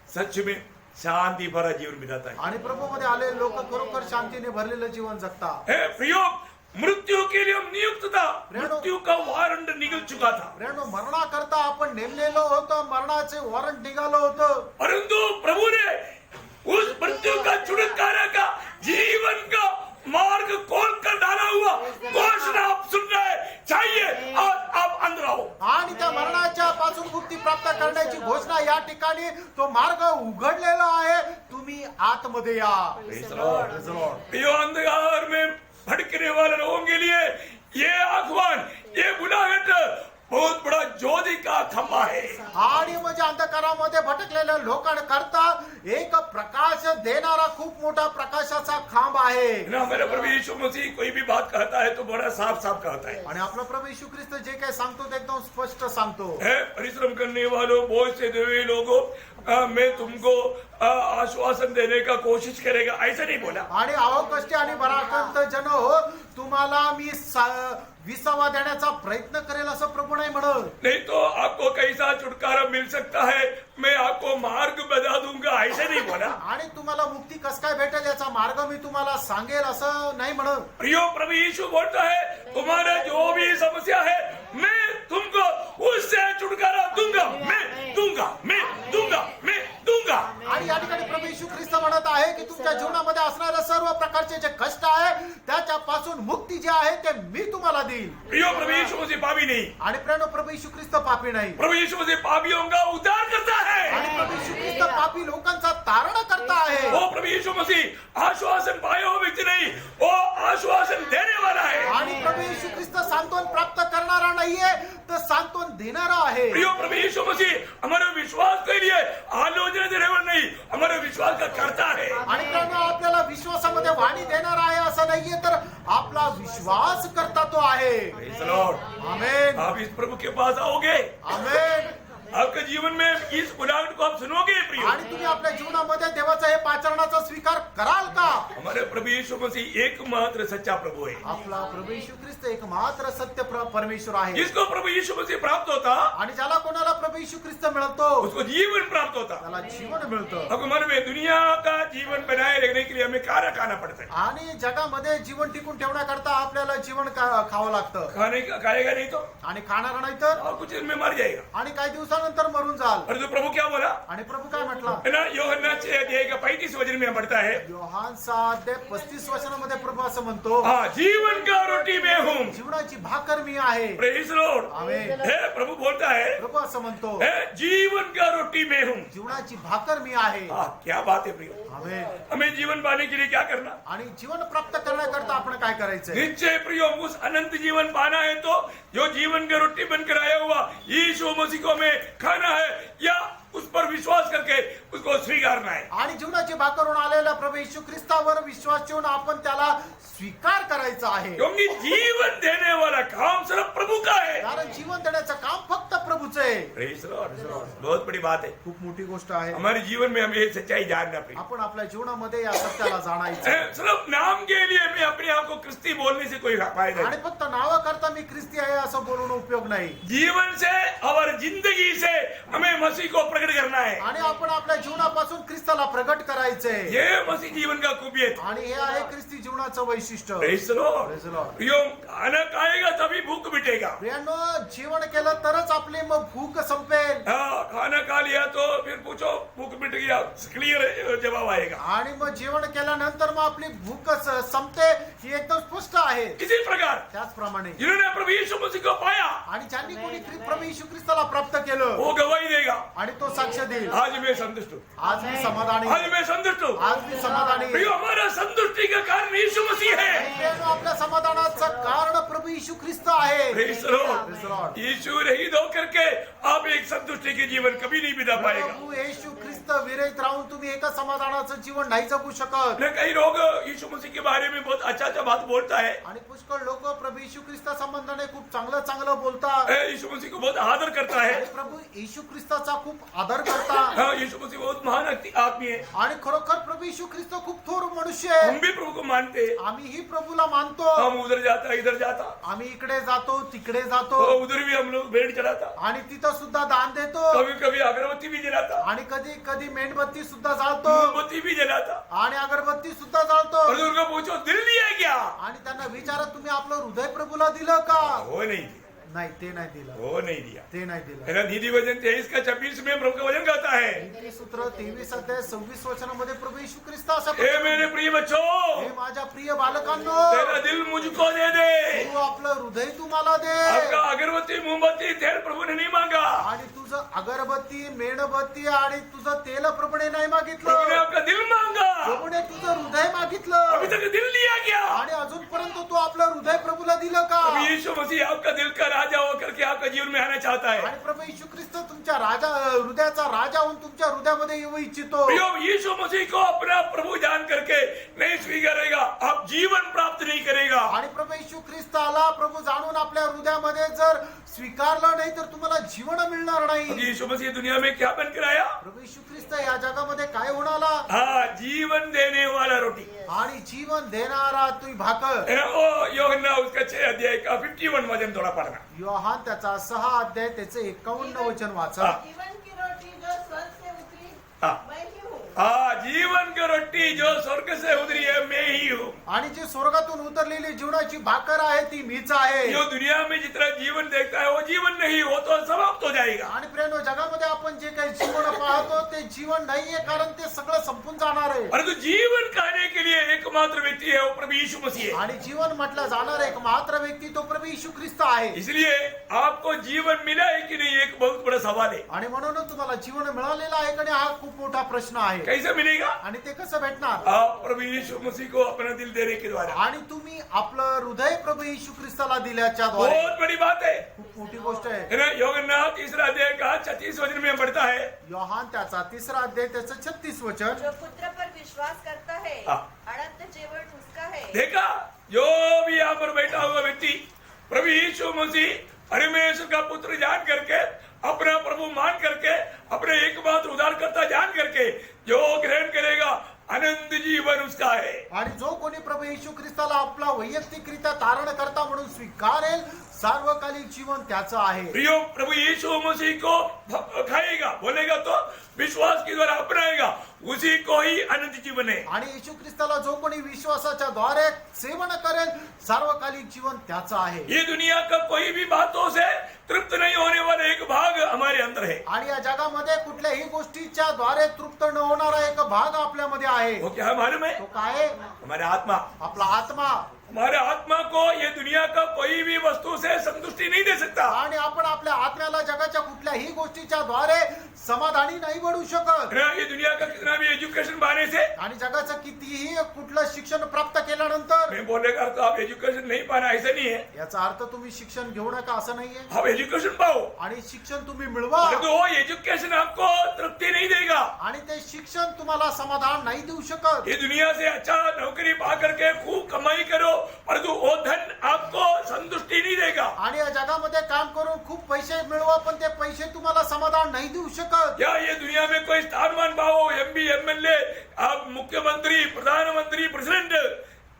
सच में शांति भरा जीवन बिताता है। आणि प्रभू मध्ये आलेले लोक खरोखर शांतीने भरलेलं जीवन जगतात। प्रियो, मृत्यु के लिए हम नियुक्त था, मृत्यु का वारंट निकल चुका था। मरणाकरता आपण नेमलेलो होतो, मरणाचे वॉरंट निघालं होतं, परंतु प्रभु ने उस मृत्यू का छुटकारा का जीवन का मार्ग खोल कर डाला हुआ घोषणा आप सुन रहे चाहिए और आप अंदर आओ। आणि त्या मरणाच्या पासून मुक्ती प्राप्त करण्याची घोषणा या ठिकाणी तो मार्ग उघडलेला आहे, तुम्ही आतमध्ये या। प्रियो, अंधकार में भटकने वाले लोगों के लिए ये आह्वान, ये बुलाहट बहुत बड़ा ज्योति का खंभा है। आणि म्हणजे अंधकारामध्ये भटकलेल्या लोकांकरता एक प्रकाश देणारा खूप मोठा प्रकाशाचा खांब आहे। ना मेरा प्रभु यीशु मसीह कोई भी बात कहता है तो बड़ा साफ साफ कहता है। आणि आपला प्रभु येशू ख्रिस्त जे काही सांगतो ते एकदम स्पष्ट सांगतो। परिश्रम करने वालों, बोझ से हुए लोगों, मैं तुमको आश्वासन देने का कोशिश करेगा, ऐसा नहीं बोला। आणि अवकष्टी आणि पराक्रंत जन हो, तुम्हाला मी विसावा देण्याचा प्रयत्न करेल असं प्रभू नाही म्हणत। नहीं तो आपको कैसा छुटकारा मिल सकता है, मैं आपको मार्ग बता दूंगा, ऐसे नहीं बोला। आणि तुम्हाला मुक्ती कस काय भेटेल याचा मार्ग मी तुम्हाला सांगेल असं नाही म्हणत। प्रियो, प्रभु यीशु बोलता है तुम्हारा जो भी समस्या है मैं तुमको उससे छुटकारा दूंगा, मैं दूंगा, मैं दूंगा, मैं दूंगा। आणि या ठिकाणी प्रभू येशू ख्रिस्त म्हणत आहे की तुमच्या जीवनामध्ये असणाऱ्या सर्व प्रकारचे जे कष्ट आहे त्याच्यापासून मुक्ती जी आहे ते मी तुम्हाला देईल। प्रियो, प्रभु यीशु मसीह पापी नहीं। आणि प्रियो, प्रभु येशू ख्रिस्त पापी नाही। प्रभु यीशु मसीह पापियों का उद्धार करता है। आणि प्रभु येशू ख्रिस्त पापी लोकांचा तारण करता आहे। वो प्रभु यीशु मसीह आश्वासन पाए हुए व्यक्ति नहीं, वो आश्वासन देने वाला है। आणि प्रभु येशू ख्रिस्त सांत्वन प्राप्त करणारा नाहीये, तर सांत्वन देणारा आहे। प्रियो, प्रभु यीशु मसीह हमारे विश्वास के लिए आलोचना देने वाला नहीं, हमारे विश्वास का करता है। आणि प्रियो, आपल्याला विश्वासामध्ये वाणी देणार आहे असं नाहीये, तर आपला विश्वास करता तो आहे। Praise the Lord. आमेन, आप इस प्रभु के पास आओगे, आमेन। आपके जीवन में इस बुलाहट को आप सुनोगे प्रियो। आणि तुम्ही आपल्या जीवनामध्ये देवाचा हे पाचारणाचा स्वीकार कराल का? हमारे प्रभु यीशु मसीह एकमात्र सच्चा प्रभु है। आपला प्रभु येशू ख्रिस्त एक मात्र सत्य परमेश्वर आहे। जिसको प्रभु यीशु मसीह प्राप्त होता, आणि ज्याला कोणाला प्रभु येशू ख्रिस्त मिळतो उसको जीवन प्राप्त होता। त्याला जीवन मिळतं। अब मन में दुनिया का जीवन बनाए रखने के लिए हमें खाना खाना पड़ता है। आणि जगामध्ये जीवन टिकून ठेवण्याकरता आपल्याला जीवन खावं लागतं। खाएगा नहीं तो आणि खाणार नाही तर और कुछ दिन में मर जाएगा। आणि काही दिवसानंतर मरून जाल। और जो प्रभु क्या बोला, आणि प्रभू काय म्हटला? है ना, यूहन्ना 6:35 वचन में पढ़ता है, योहान 6:35 वचनामध्ये प्रभू असं म्हणतो, हाँ, जीवन का रोटी मैं हूँ। जीवनाची भाकर मी आहे। Praise Lord. आमेन। है, प्रभु बोलता है, प्रभू असं म्हणतो, है, जीवन का रोटी मैं हूँ। जीवनाची भाकर मी आहे। हाँ, क्या बात है प्रियो। आमेन। हमें जीवन पाने के लिए क्या करना? आणि जीवन प्राप्त करण्याकरता आपण काय करायचंय? निश्चय प्रियो, उस अनंत जीवन पाना है तो जो जीवन का रोटी बनकर आया हुआ यीशु मसीह को हमें खाना है या उस पर विश्वास करके उसको स्वीकारना है। आणि जीवनाची भाकरून आलेल्या प्रभू येशू ख्रिस्तावर विश्वास ठेवून आपण त्याला स्वीकार करायचा आहे। क्योंकि जीवन देने वाला काम सिर्फ प्रभु का है। कारण जीवन देण्याचं काम फक्त प्रभूचं आहे। Praise Lord. बहुत बड़ी बात है। खूप मोठी गोष्ट आहे। हमारे जीवन में हमें ये सच्चाई जानना प्रिय। आपण आपल्या जीवनामध्ये या सत्याला जाणायचं। सिर्फ नाम के लिए मैं अपने आप को क्रिस्ती बोलने से कोई फायदा आणि नहीं। फक्त नावाकरता मी ख्रिस्ती आहे असं बोलून उपयोग नाही। जीवन से और जिंदगी से हमें मसीह को प्रकट करना है। आणि आपण आपल्या जीवनापासून ख्रिस्ताला प्रगट करायचंय। ये मसीह जीवन का खूबियत। आणि हे आहे ख्रिस्ती जीवनाचं वैशिष्ट्य। Praise Lord. Praise the Lord. प्रियो, खाना खाएगा तभी भूख मिटेगा। प्रियांनो, जीवन केलं तरच आपली मग भूक संपेल। हाँ, खाना खा लिया तो फिर पूछो भूख मिट गया, क्लियर जवाब आएगा। आणि मग जेवण केल्यानंतर मग आपली भूक संपते ती एकदम स्पष्ट आहे. इसी प्रकार त्याचप्रमाणे जिन्होंने प्रभु यीशु मसीह को पाया आणि ज्यांनी कोणी प्रभू येशू ख्रिस्ताला प्राप्त केलं वो गवाही देगा, आणि तो साक्ष देईल. आज मैं संतुष्ट हूँ, आज मी समाधानी, आज मैं संतुष्ट हूँ. आज मी समाधानी. प्रियो, हमारा संतुष्टि का कारण यीशु मसीह है. प्रियानो, आपल्या समाधानाचं कारण प्रभू येशू ख्रिस्त आहे. Praise the Lord. Praise the Lord. यीशु रहित होकर के आप एक संतुष्टि के जीवन कभी नहीं बिता पाएगा. प्रभू येशू ख्रिस्त विरहित राहून तुम्ही एका समाधानाचं जीवन नाही जगू शकत. न कई लोग यीशु मसीह के बारे में बहुत अच्छा बात बोलता है, आणि पुष्कळ लोक प्रभू येशू ख्रिस्ता संबंधाने खूप चांगलं चांगलं बोलतात. यीशु मसीह को बहुत आदर करता है. आणि प्रभू येशू ख्रिस्ताचा खूप आदर करतात. हाँ, यीशु मसीह बहुत महान आदमी है. आणि खरोखर प्रभू येशू ख्रिस्त खूप थोर मनुष्य आहे. हम भी प्रभु को मानते हैं. आम्हीही प्रभूला मानतो. हम उधर जाता इधर जाता, आम्ही इकडे जातो तिकडे जातो तो उधर भी हम लोग भेंट चढ़ाता, आणि तिथं सुद्धा दान देतो कभी कभी अगरबत्ती भी जलाता, आणि कधी कधी मेणबत्ती सुद्धा जाळतो मोमबत्ती भी जलाता. आणि अगरबत्ती सुद्धा जाळतो. और उनको पूछो दिल दिया क्या? आणि त्यांना विचारा तुम्ही आपलं हृदय प्रभूला दिलं का? वो नहीं दिया, नाही ते नाही दिलं, वो नहीं दिया. ते नाही दिलं. मेरा नीति वचन 23 का 26 में प्रभु का वचन कहता है, सूत्र 23 अध्याय 26 वचनामध्ये प्रभू येशू ख्रिस्त असं हे मेरे प्रिय बच्चों, हे माझ्या प्रिय बालकांनो, तेरा दिल मुझको दे दे. तू आपलं हृदय तुम्हाला दे. आपका अगरबत्ती मोमबत्ती तेल प्रभु ने नहीं मांगा, आणि तुझं अगरबत्ती मेणबत्ती आणि तुझं तेल प्रभूने नाही प्रभु ने मागितलं, आपका दिल मांगा. प्रभूने तुझं हृदय अभी मागितलं. तक दिल दिया क्या? आणि अजूनपर्यंत तू आपलं हृदय प्रभूला दिलं का? अभी यीशु मसीह आपका दिल का राजा होकर के आपका जीवन में आना चाहता है. आणि प्रभू येशू ख्रिस्त तुमच्या राजा हृदयाचा राजा होऊन तुमच्या हृदयामध्ये येऊ इच्छितो. प्रियो, यीशु मसीह को अपना प्रभु जान करके नहीं स्वीकारेगा, आप जीवन प्राप्त नहीं करेगा. आणि प्रभू येशू ख्रिस्ताला प्रभु जाणून आपल्या हृदयामध्ये जर स्वीकारलं नाही तर तुम्हाला जीवन मिळणार नाही. यीशु मसीह दुनिया में क्या बनकर आया? प्रभू येशू ख्रिस्त या जगामध्ये काय होणारा? हाँ, जीवन देने वाला रोटी. आणि जीवन देणारा तुम्ही भाकर. ओ योहन्ना उसका 6 अध्याय का 51 वचन थोड़ा पढ़ना. योहान त्याचा 6 अध्याय त्याचे 51 वचन वाचा. जीवन की रोटी जो स्वर्ग से उतरी हाँ. मैं ही हूँ. हाँ, जीवन की रोटी जो स्वर्ग से उतरी है मैं ही हूँ. आणि जी स्वर्गातून उतरलेली जीवनाची भाकर आहे ती मीच आहे. जो दुनिया में जितना जीवन देखता है वो जीवन नहीं, वो तो समाप्त हो जाएगा. आणि प्रियानो, जगामध्ये आपण जे काही जीवन पाहतो ते जीवन नाहीये, कारण ते सगळं संपून जाणार आहे. परंतु जीवन खाने के लिए एकमात्र व्यक्ति है वो प्रभु यीशु मसीह है. आणि जीवन म्हटलं जाणार एक मात्र व्यक्ती तो प्रभू येशू ख्रिस्त आहे. इसलिए आपको जीवन मिला है कि नहीं, एक बहुत बड़ा सवाल है. आणि म्हणूनच तुम्हाला जीवन मिळालेलं आहे का नाही हा खूप मोठा प्रश्न आहे. कैसे मिलेगा? आणि ते कसं भेटणार? आप प्रभु यीशु मसीह को अपना दिल देने के द्वारा. आणि तुम्ही आपलं हृदय प्रभू येशू ख्रिस्ताला दिल्याच्या द्वारे. बहुत बड़ी बात है. खूप मोठी गोष्ट आहे. है ना? योहन्ना 3 अध्याय का 36 वचन में बढ़ता है. योहान त्याचा 3 अध्याय त्याचं 36 वचन. जो पुत्र पर विश्वास करता है हाँ. अनंत जीवन उसका है. देखा, जो भी यहाँ पर बैठा हुआ व्यक्ति प्रभु यीशु मसीह परमेश्वर का पुत्र जान करके, अपना प्रभु मान करके, अपने एकमात्र उद्धारकर्ता जान करके जो ग्रहण करेगा अनंत जीवन उसका है. आणि जो कोणी प्रभू येशू ख्रिस्ताला आपला वैयक्तिकरित्या तारण करता म्हणून स्वीकारेल सार्वकालिक जीवन त्याचं आहे. प्रियो, प्रभु यीशु मसीह को खाएगा, बोलेगा तो विश्वास के द्वारा अपनाएगा, उसी को ही अनंत जीवन है. आणि येशू ख्रिस्ताला जो कोणी विश्वासाच्या द्वारे सेवन करेल सार्वकालिक जीवन त्याचं आहे. ये दुनिया का कोई भी बातों से तृप्त नहीं होने वाला एक भाग हमारे अंदर है. आणि या जगामध्ये कुठल्याही गोष्टीच्या द्वारे तृप्त न होणारा एक भाग आपल्यामध्ये आहे. वो क्या मालूम है? तो काय? हमारा आत्मा. आपला आत्मा. हमारे आत्मा को ये दुनिया का कोई भी वस्तु से संतुष्टि नहीं दे सकता. आणि आपण आपल्या आत्म्याला जगाच्या कुठल्याही गोष्टीच्या द्वारे समाधानी नाही बनू शकत. ये दुनिया का कितना भी एजुकेशन पाने से, आणि जगाचं कितीही कुठलं शिक्षण प्राप्त केल्यानंतर, मैं बोलेगा तो आप एजुकेशन नहीं पाना, ऐसा नहीं है. याचा अर्थ तुम्ही शिक्षण घेऊ नका असं नाहीये. आप एजुकेशन पाओ, आणि शिक्षण तुम्ही मिळवा. परंतु वो एजुकेशन आपको तृप्ति नहीं देगा. आणि ते शिक्षण तुम्हाला समाधान नाही देऊ शकत. ये दुनिया से अच्छा नौकरी पा करके खूप कमाई करो, परंतु वो धन आपको संतुष्टि नहीं देगा. आणि या जगामध्ये काम करून खूप पैसे मिळवा, पण ते पैसे तुम्हाला समाधान नाही देऊ शकत. या ये दुनिया में कोई स्थानमान पाओ, एमपी एमएलए, आप मुख्यमंत्री, प्रधानमंत्री, प्रेसिडेंट,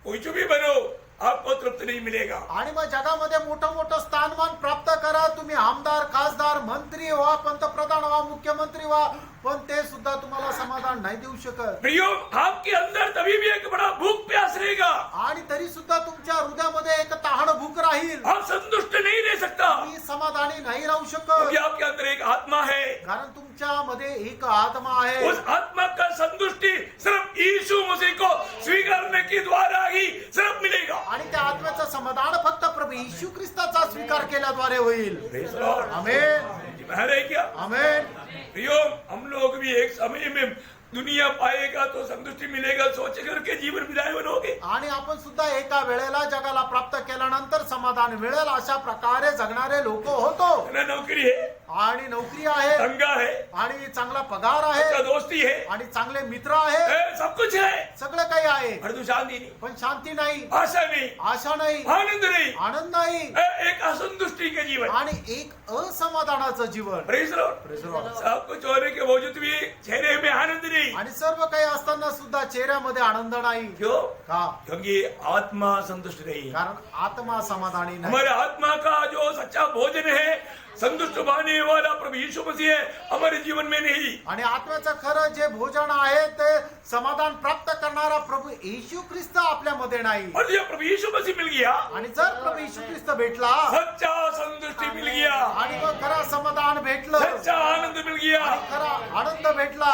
कुछ भी बनो, आपको तृप्त नहीं मिलेगा. आणि मग जगामध्ये मोठं मोठं स्थानमान प्राप्त करा, तुम्ही आमदार, खासदार, मंत्री व्हा, पंतप्रधान व्हा, मुख्यमंत्री व्हा, पण ते सुद्धा तुम्हाला समाधान नाही देऊ शकत. प्रियो, आपके अंदर तभी भी एक बड़ा भूख प्यास रहेगा. आणि तरी सुद्धा तुमच्या हृदयामध्ये एक तहान भूक राहील. आप संतुष्ट नहीं रह सकता, तुम्ही समाधानी नाही राहू शकत. क्योंकि आपके अंदर एक आत्मा है. कारण तुमच्यामध्ये एक आत्मा आहे. उस आत्मा का संतुष्टि सिर्फ यीशु मसीह को स्वीकारने के द्वारा ही सिर्फ मिलेगा। आणि त्या आत्म्याचं समाधान फक्त प्रभू येशू ख्रिस्ताचा स्वीकार केल्याद्वारे होईल. Praise the Lord. आमेन, बहन है क्या? आमेन. प्रियो, हम लोग भी एक समय में दुनिया पाएगा तो संतुष्टि मिलेगा सोच करके जीवन विदाई बनोगे। आणि आपण सुद्धा एका वेळेला जगाला प्राप्त केल्यानंतर समाधान मिळेल अशा प्रकारे जगणारे लोक होतो. ना नौकरी है, आणि नोकरी आहे, दंगा है, आणि चांगला पगार अच्छा आहे, दोस्ती है, आणि चांगले मित्र आहे, सब कुछ है, सगळं काही आहे. परंतु शांति नहीं, पण शांती नाही, आशा नहीं, आशा नाही, आनंद नहीं, आनंद नाही, एक असंतुष्टि के जीवन। आणि एक असमाधानाचं जीवन. Praise the Lord. Praise the Lord. सब कुछ होने के बावजूद भी चेहरे में आनंद नहीं। आणि सर्व काही असताना सुद्धा चेहऱ्यामध्ये आनंद नाही. क्यों? का? क्योंकि आत्मा संतुष्ट नहीं। कारण आत्मा समाधानी नाही. हमारे आत्मा का जो सच्चा भोजन है, संतुष्ट पाने वाला प्रभु यीशु मसीह है, हमारे जीवन में नहीं। आणि आत्म्याचं खरं जे भोजन आहे ते समाधान प्राप्त करणारा प्रभू येशू ख्रिस्त आपल्यामध्ये नाही. और जब प्रभु यीशु मसीह मिल गया, आणि जर प्रभू येशू ख्रिस्त भेटला सच्चा संतुष्टि मिल गया, आणि मग खरा समाधान भेटलं, सच्चा आनंद मिल गया, आणि खरा आनंद भेटला,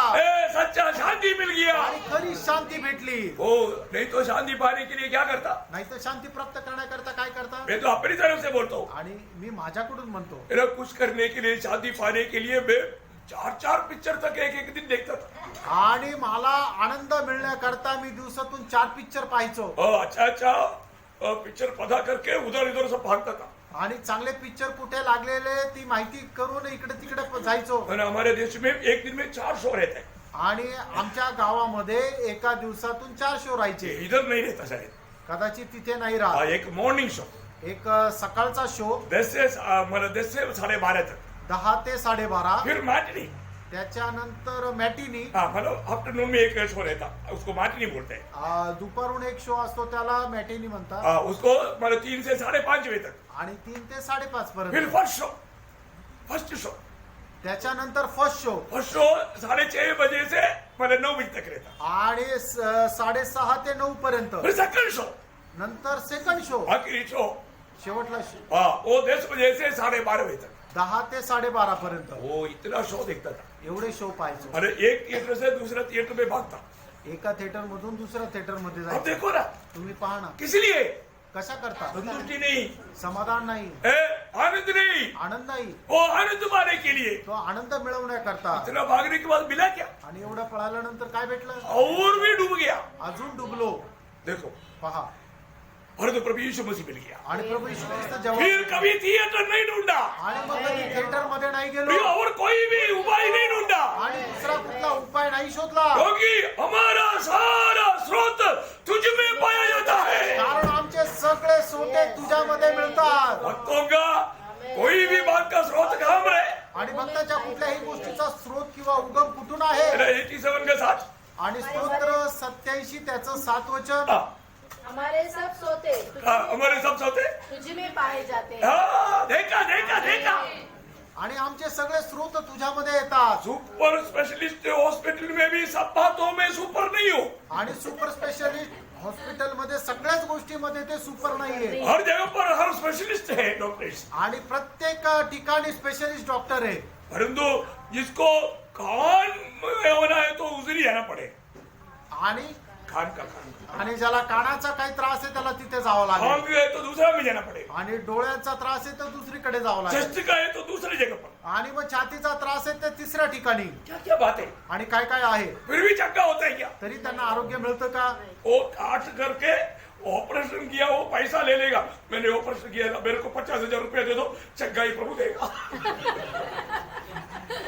सच्चा शांति मिल गया। आणि खरी शांती भेटली. ओ नहीं तो शांति पाने के लिए क्या करता? नाही तर शांती प्राप्त करण्याकरता काय करता? मैं तो अपनी तरफ से बोलता हूँ, आणि मी माझ्याकडून म्हणतो, मेरा कुछ करने के लिए, शांति पाने के लिए मैं 4-4 पिक्चर तक एक दिन देखता था। आणि मला आनंद मिळण्याकरता मी दिवसातून 4 पिक्चर पाहायचो. अच्छा पिक्चर पता करके उधर इधर सब भागता था। आणि चांगले पिक्चर कुठे लागलेले ती माहिती करून इकडे तिकडे जायचो. और हमारे देश में एक दिन में 4 शो रहते हैं, आणि आमच्या गावामध्ये एका दिवसातून 4 शो राहायचे. इधर नहीं रहता शायद। कदाचित तिथे नाही राहत. एक मॉर्निंग शो, एक सकाळचा शो 10 से 12:30 तक, 10 ते 12:30. फिर मैटिनी, त्याच्यानंतर मॅटिनी, मतलब आफ्टरनून में एक शो रहता, उसको मैटिनी बोलते हैं। दुपारून एक शो असतो त्याला मॅटिनी म्हणतात. उसको मतलब 3 से 5:30 बजे तक। आणि 3 ते 5:30 फिर पर्यंत. फर्स्ट शो, त्याच्यानंतर फर्स्ट शो, 6:30 बजे से मतलब 9 बजे तक रहता। आणि 6:30 ते 9 पर्यंत. फिर सेकंड शो, नंतर सेकंड शो, आखिरी शो, शेवटला शो वो 10 बजे से 12:30 बजे तक। 10 ते 12:30 पर्यंत. वो इतना शो देखता था, एवढे शो पाहायचो. अरे एक थिएटर से दूसरा थिएटर में भागता। एका थिएटर मधून दुसऱ्या थिएटर मध्ये अब जायचं. देखो ना, तुम्ही पहा ना, किस लिए? कशा करता? संतुष्टि नहीं, समाधान नाही, आनंद नहीं, आनंद नाही, वो आनंद पाने के लिए तो आनंद मिळवण्याकरता. इतना भागने के बाद मिला क्या? आणि एवढं पळाल्यानंतर काय भेटलं? और भी डूब गया। अजून डुबलो. देखो, पहा. परंतु प्रभु यीशु मसीह मिल गया। आणि प्रभु येशू ख्रिस्त फिर जेव्हा, कभी थिएटर नहीं ढूंढा, आणि मग कधी थिएटर मध्ये नाही फिर गेलो, और कोई भी उपाय नहीं ढूंढा, आणि दुसरा कुठला उपाय नाही शोधला. क्योंकि हमारा सारा स्रोत तुझ में पाया जाता है। कारण आमचे सगळे सोटे तुझ्यामध्ये मिळतात. भक्तों का कोई भी बात का स्रोत कहाँ पर है? आणि भक्ताच्या कुठल्याही गोष्टीचा स्रोत किंवा उगम कुठून आहे? 87 का 7। आणि स्तोत्र 87 त्याचं 7 वचन. हमारे सब सोते हमारे सब सोते। तुझ में पाए जाते हैं. देखा देखा देखा, आणि आमचे सगळे स्रोत तुझ्यामध्ये येतात. सुपर स्पेशलिस्ट हॉस्पिटल में भी सब बातों में सुपर नहीं हो। आणि सुपर स्पेशलिस्ट हॉस्पिटल मध्ये सगळ्याच गोष्टीमध्ये ते सुपर नाहीये. हर जगह पर हर स्पेशलिस्ट है, डॉक्टर्स। आणि प्रत्येक ठिकाणी स्पेशलिस्ट डॉक्टर आहे. परंतु जिसको कान में होना है तो उधर जाना पड़े। आणि कान का आणि ज्याला कानाचा काही त्रास आहे त्याला तिथे जावं लागेल. आंख है तो दूसरा में जाना पड़ेगा, आणि डोळ्यांचा त्रास आहे तर दुसरीकडे जावं लागेल. चेस्ट का है तो दूसरी जगह पर। आणि मग छातीचा त्रास आहे तर तिसऱ्या ठिकाणी. क्या क्या बात है? आणि काय काय आहे फिर भी चक्का होता है क्या? तरी त्यांना आरोग्य मिळतं का? वो काट करके ऑपरेशन किया, वो पैसा ले लेगा। मैंने ऑपरेशन किया, मेरे को 50,000 रुपया दे दो, चक्का ही प्रभु देगा।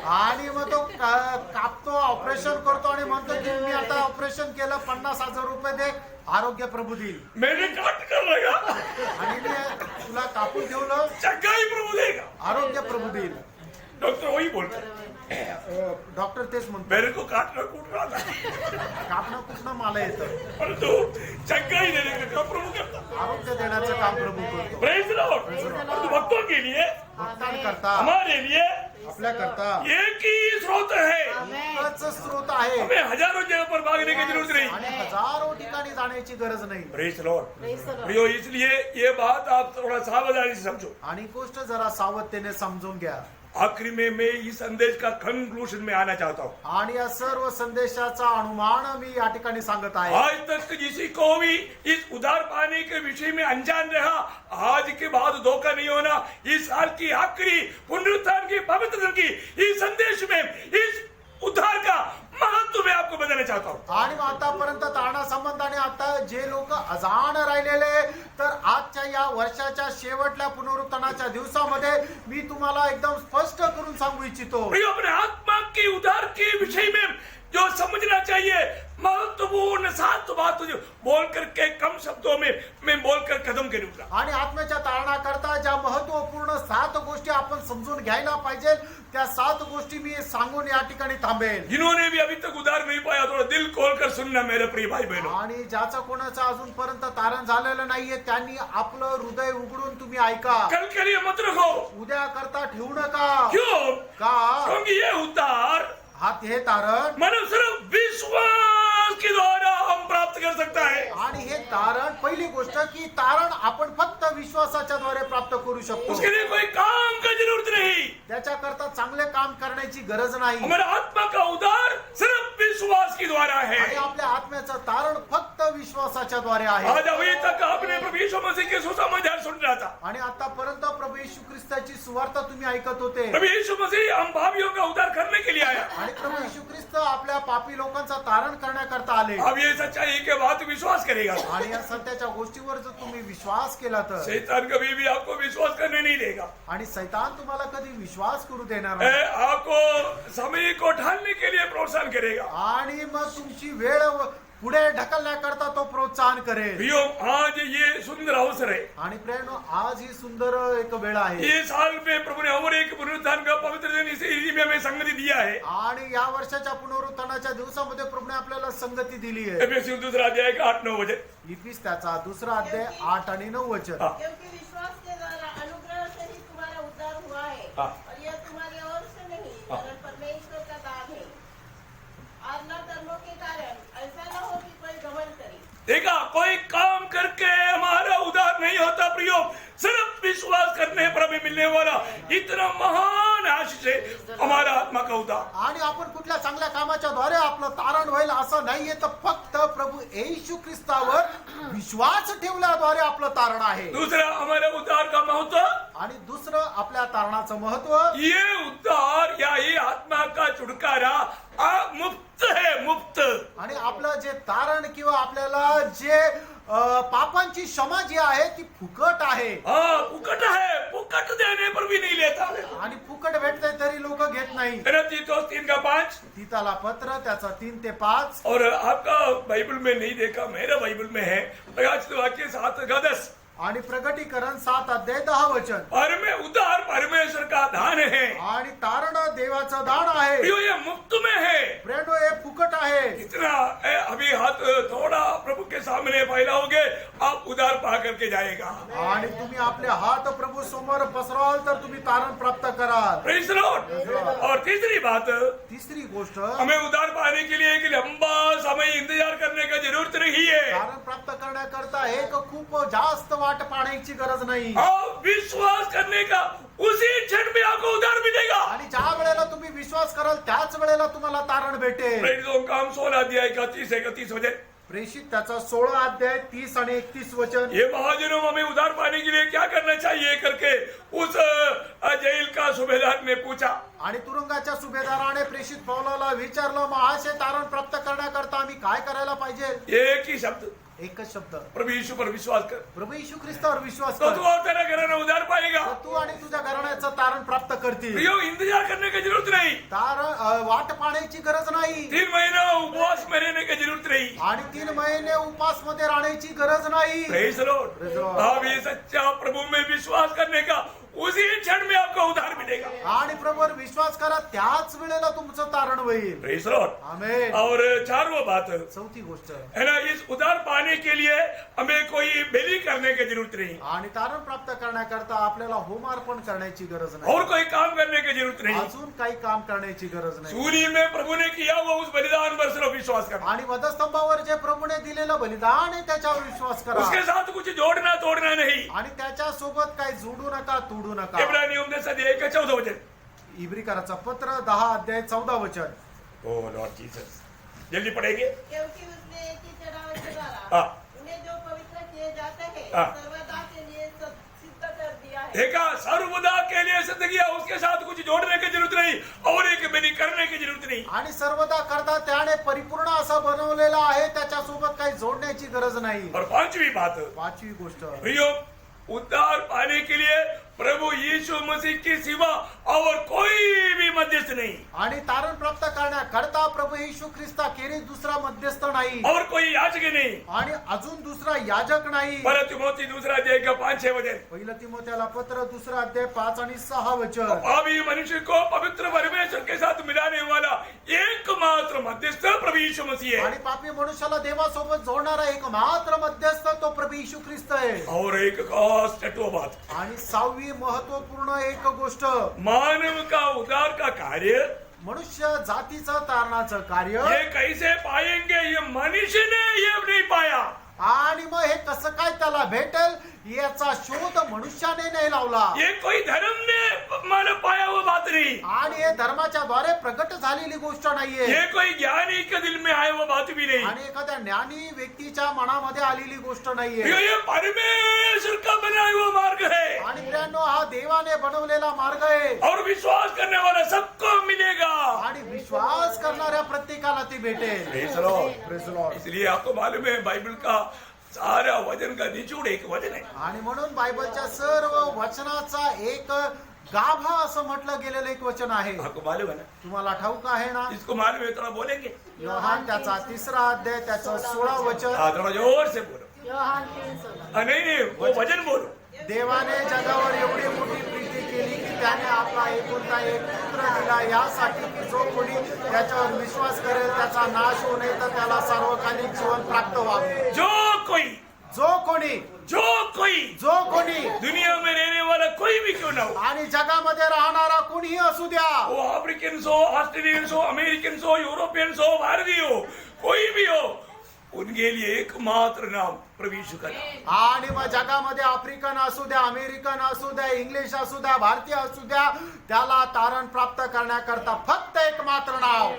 आणि मग तो कापतो, ऑपरेशन करतो आणि म्हणतो की मी आता ऑपरेशन केलं, 50,000 रुपये दे, आरोग्य प्रभू देईल. मैंने काट कर लगा, आणि मी तुला कापून ठेवलं, चक्का ही प्रभु देगा। आरोग्य प्रभू देईल. डॉक्टर वही बोलते हैं, डॉक्टर तेच म्हणतो, मेरे को काटना कूट रहा था, कापणं कुठनं मला येतं, परंतु चक्का ही देने का काम प्रभु करता। आरोग्य देण्याचं काम प्रभू करतो. Praise the Lord. परंतु भक्तों के लिए, भक्तांकरता, हमारे लिए आपल्या करता एक ही स्रोत है। एकच स्रोत आहे. हमें हजारों जगह पर भागने की जरूरत नहीं। आणि हजारो ठिकाणी जाण्याची गरज नाही. Praise the Lord. Praise the Lord. प्रियो, इसलिए ये बात आप थोड़ा सावधानी से समझो। आणि गोष्ट जरा सावधतेने समजून घ्या. आखिरी में मैं इस संदेश का कंक्लूजन में आना चाहता हूँ। आणि या सर्व संदेशाचा अनुमान मी या ठिकाणी सांगत आहे. आज तक किसी को भी इस उधार पाने के विषय में अनजान रहा, आज के बाद धोखा नहीं होना। इस साल की आखिरी पुनरुत्थान की पवित्र दिन की इस संदेश में इस उद्धार का महत्व मैं आपको बताना चाहता हूँ। आणि मग आतापर्यंत तारणा संबंधाने आता जे लोक अजाण राहिलेले, तर आजच्या या वर्षाच्या शेवटल्या पुनरुत्थानाच्या दिवसामध्ये मी तुम्हाला एकदम स्पष्ट करून सांगू इच्छितो. प्रिय, अपने आत्मा के उद्धार के विषय में जो समझना चाहिए महत्वपूर्ण 7 बात जो बोल करके कम शब्दों में मैं बोलकर खत्म करूंगा. आणि आत्म्याच्या तारणाकरता ज्या महत्वपूर्ण 7 गोष्टी आपण समजून घ्यायला पाहिजे, त्या 7 गोष्टी मी सांगून या ठिकाणी थांबेल. जिन्होंने भी अभी तक उधार नहीं पाया, थोड़ा दिल खोलकर सुनना मेरे प्रिय भाई बहनों. आणि ज्याचं कोणाचं अजूनपर्यंत तारण झालेलं नाहीये, त्यांनी आपलं हृदय उघडून तुम्ही ऐका. कल के लिए मत रखो. उद्या करता ठेवू नका. क्यों? का? क्योंकि ये उद्धार हात हे तारण मानव सिर्फ विश्वास के द्वारा हम प्राप्त कर सकता है. आणि हे तारण, पहिली गोष्ट की तारण आपण फक्त विश्वासाच्या द्वारे प्राप्त करू शकतो. उसके लिए कोई काम का जरूरत नहीं. त्याच्याकरता चांगले काम करण्याची गरज नाही. हमारा आत्मा का उद्धार सिर्फ विश्वास के द्वारा आणि है. आपल्या आत्म्याचं तारण फक्त विश्वासाच्या द्वारे आहे. आज अभी तक आपने प्रभु यीशु मसीह के सुसमाचार सुन रहा था. आणि आतापर्यंत प्रभू येशू ख्रिस्ताची सुवार्ता तुम्ही ऐकत होते. प्रभु यीशु मसीह हम पापियों का उद्धार करने के लिए आया. आणि प्रभू येशू ख्रिस्त आपल्या पापी लोकांचा तारण करण्याकरता आले. अब ये सच्चाई के बात विश्वास करेगा. आणि या सत्याच्या गोष्टीवर जर तुम्ही विश्वास केला तर, शैतान कभी भी आपको विश्वास करने नहीं देगा. आणि सैतान तुम्हाला कधी विश्वास करू देणार नाही. आपको समय को ढालने के लिए प्रोत्साहन करेगा. आणि मग तुमची वेळ पुढे ढकलण्याकरता तो प्रोत्साहन करेल. प्रियो, आज ये सुंदर अवसर है. आणि प्रेरणो, आज ही सुंदर एक वेळ आहे. ये साल में प्रभु ने और एक पुनरुत्थान का पवित्र दिन इस इसी में हमें संगति दिया है. आणि या वर्षाच्या पुनरुत्थानाच्या दिवसामध्ये प्रभूने आपल्याला संगती दिली आहे. एफएससी 2 अध्याय का 8-9 वचन. इफिस त्याचा 2 अध्याय 8 आणि 9 वचन. हाँ. क्योंकि विश्वास के द्वारा अनुग्रह से ही तुम्हारा उद्धार हुआ है, हाँ. और यह तुम्हारी ओर से नहीं, हाँ. वरन परमेश्वर का दान है. और न कर्मों के कारण ऐसा न हो कि कोई घमंड करे. देखा, कोई काम करके हमारा उद्धार नहीं होता प्रियो. सिर्फ विश्वास करने पर हमें मिलने वाला इतना महान आशीष है हमारा आत्मा का उद्धार. आणि आपण कुठल्या चांगल्या कामाच्या द्वारे आपलं तारण होईल असं नाहीये, तर फक्त प्रभू येशू ख्रिस्तावर विश्वास ठेवल्याद्वारे आपलं तारण आहे. दूसरा, हमारे उद्धार का महत्व. आणि दुसरं, आपल्या तारणाचं महत्व. ये उद्धार या ये आत्मा का छुटकारा मुफ्त है, मुफ्त. आणि आपलं जे तारण किंवा आपल्याला जे पापांची क्षमा जी आहे ती फुकट आहे. हाँ, फुकट है. फुकट देने पर भी नहीं लेता. आणि फुकट भेटते तरी लोक घेत नाही. तीतोस 3:5. तीताला पत्र त्याचा 3 ते 5. और आपका बाइबल में नहीं देखा, मेरा बाइबल में है प्रकाशित वाक्य 7:10. आणि प्रगटीकरण 7 अध्याय 10 वचन. उद्धार परमेश्वर का दान है. आणि तारण देवाचं दान आहे. प्रियो, ये मुफ्त में है. प्रेरणो, हे फुकट आहे. इतना अभी हाथ थोड़ा प्रभु के सामने फैलाओगे, आप उद्धार पा करके जाएगा. आणि तुम्ही आपले हात प्रभू समोर पसरवाल तर तुम्ही तारण प्राप्त कराल. Praise the Lord. और तीसरी बात, तिसरी गोष्ट, हमें उद्धार पाने के लिए एक लंबा समय इंतजार करने की जरूरत नहीं है. तारण प्राप्त करण्याकरता एक खूप जास्त वाट पाहण्याची गरज नाही. आप विश्वास करने का उसी क्षण में आपको उद्धार मिलेगा. आणि ज्या वेळेला तुम्ही विश्वास कराल त्याच वेळेला तुम्हाला तारण भेटेल. प्रेरितों का काम 16 अध्याय का 30-31 वचन. प्रेषित त्याचा 16 अध्याय 30 आणि 31 वचन. ये महाजनों, हमें उद्धार पाने के लिए क्या करना चाहिए करके उस जेल का सुबेदार ने पूछा. आणि तुरुंगाच्या सुभेदाराने प्रेषित पौलाला विचारलं, महाशय तारण प्राप्त करण्याकरता आम्ही काय करायला पाहिजे? एक ही शब्द, एकच शब्द, प्रभु यीशु पर विश्वास कर. प्रभू येशू ख्रिस्तावर विश्वास तो कर, तू और तेरा घराना उद्धार पाएगा. तर तू आणि तुझ्या घराण्याचं तारण प्राप्त करतील. प्रियो, इंतजार करने की जरूरत नहीं. तारण वाट पाहण्याची गरज नाही. 3 महीना उपवास में रहने की जरूरत नहीं. आणि 3 महिने उपास मध्ये राहण्याची गरज नाही. Praise the Lord. Praise the Lord. आप ये सच्चा प्रभु में विश्वास करने का उसी क्षण में आपका उद्धार मिलेगा. आणि प्रभूवर विश्वास करा, त्याच वेळेला तुमचं तारण होईल. Praise the Lord. आमेन. और चारवा बात चौथी गोष्ट है ना, इस उद्धार पाने के लिए हमें कोई बेली करने की जरूरत नहीं. आणि तारण प्राप्त करण्याकरता आपल्याला होमार्पण करण्याची गरज नाही. और कोई काम करने की जरूरत नहीं. अजून काही काम करण्याची गरज नाही. सूली में प्रभु ने किया हुआ उस बलिदान पर सिर्फ विश्वास करना. आणि वधस्तंभावर जे प्रभूने दिलेलं बलिदान आहे त्याच्यावर विश्वास करा. उसके साथ कुछ जोड़ना तोड़ना नहीं. आणि त्याच्या सोबत काही जोडू नका, तोडू नका. इब्रानियों 10 अध्याय का 14 वचन. इब्रिकराचा पत्र 10 अध्याय 14 वचन. ओ लॉर्ड जीसस, जल्दी पढ़ेंगे. क्योंकि उसने एक ही चढ़ावे के द्वारा हाँ. उन्हें जो पवित्र किए जाते हैं हाँ. सर्वदा के लिए सिद्ध कर दिया है. देखा, सर्वदा के लिए सिद्ध किया. उसके साथ कुछ जोड़ने की जरूरत नहीं और एक बेनी करने की जरूरत नहीं. आणि सर्वदा करता त्याने परिपूर्ण असं बनवलेलं आहे, त्याच्यासोबत काही जोडण्याची गरज नाही. और पांचवी बात, 5वी गोष्ट, प्रियो, उद्धार पाने के लिए प्रभु यीशु मसीह की सिवा और कोई भी मध्यस्थ नहीं, आणि तारण प्राप्त करण्याकरता प्रभू येशू ख्रिस्ता खेरीज दुसरा मध्यस्थ नाही और कोई याजक नहीं. आणि अजून दुसरा याजक नाही. पर तिमोथी दूसरा अध्याय का 5-6 वचन, पहिलं तिमोथेला पत्र 2 अध्याय 5 आणि 6 वचन. पापी मनुष्य को पवित्र परमेश्वर के साथ मिलाने वाला एकमात्र मध्यस्थ प्रभु यीशु मसीह है. आणि पापी मनुष्याला देवासोबत जोडणारा एकमात्र मध्यस्थ तो प्रभू येशू ख्रिस्त आहे. और एक खास चटो बात, आणि 6वी महत्वपूर्ण एक गोष्ट, मानव का उद्धार का कार्य मनुष्य जातीचं तारणाचं कार्य. ये कैसे पाएंगे, ये मनुष्य ने ये नहीं पाया. आणि मग हे कसं काय त्याला भेटेल याचा शोध मनुष्याने नाही लावला. ये कोई धर्म ने मानव पाया हुआ बात नहीं. आणि हे धर्माच्या द्वारे प्रगट झालेली गोष्ट नाहीये. ये कोई ज्ञानी के दिल में आए हुआ बात भी नहीं. आणि एखाद्या ज्ञानी व्यक्तीच्या मनामध्ये आलेली गोष्ट नाहीये. ये परमेश्वर का बनाया हुआ मार्ग है आणि प्रियांनो, हा देवाने बनवलेला मार्ग आहे. और विश्वास करने वाला सबको मिलेगा. आणि विश्वास करणाऱ्या प्रत्येकाला ती भेटेल. Praise the Lord. Praise the Lord. इसलिए आपको मालूम है बाइबल का सारा वचन का निचोड़ एक वचन है. आणि म्हणून बायबलच्या सर्व वचनाचा एक गाभा असं म्हटलं गेलेलं एक वचन आहे. आपको मालूम है ना, तुम्हाला ठाऊक आहे ना, इसको मालूम है थोड़ा बोलेंगे. योहान त्याचा 3 अध्याय त्याचं 16 वचन. हाँ, थोड़ा जोर से बोलो. योहान 3:16. नहीं वो वचन बोलो. देवाने जगावर एवढी मोठी प्रीती केली की त्याने आपला एकुलता एक पुत्र दिला, यासाठी की जो कोणी त्याच्यावर विश्वास करेल त्याचा नाश होऊ नये तर त्याला सार्वकालिक जीवन प्राप्त व्हावे. जो कोई दुनिया में रहने वाला कोई भी क्यों ना हो, आणि जगामध्ये राहणारा कोणीही असू द्या, वो अफ्रीकन हो, ऑस्ट्रेलियन हो, अमेरिकन हो, यूरोपियन हो, भारतीय हो, कोई भी हो, उनके लिए एकमात्र नाम प्रभु यीशु का नाम. आणि मग जगामध्ये आफ्रिकन असू द्या, अमेरिकन असू द्या, इंग्लिश असू द्या, भारतीय असू द्या, त्याला तारण प्राप्त करण्याकरता फक्त एकमात्र नाव.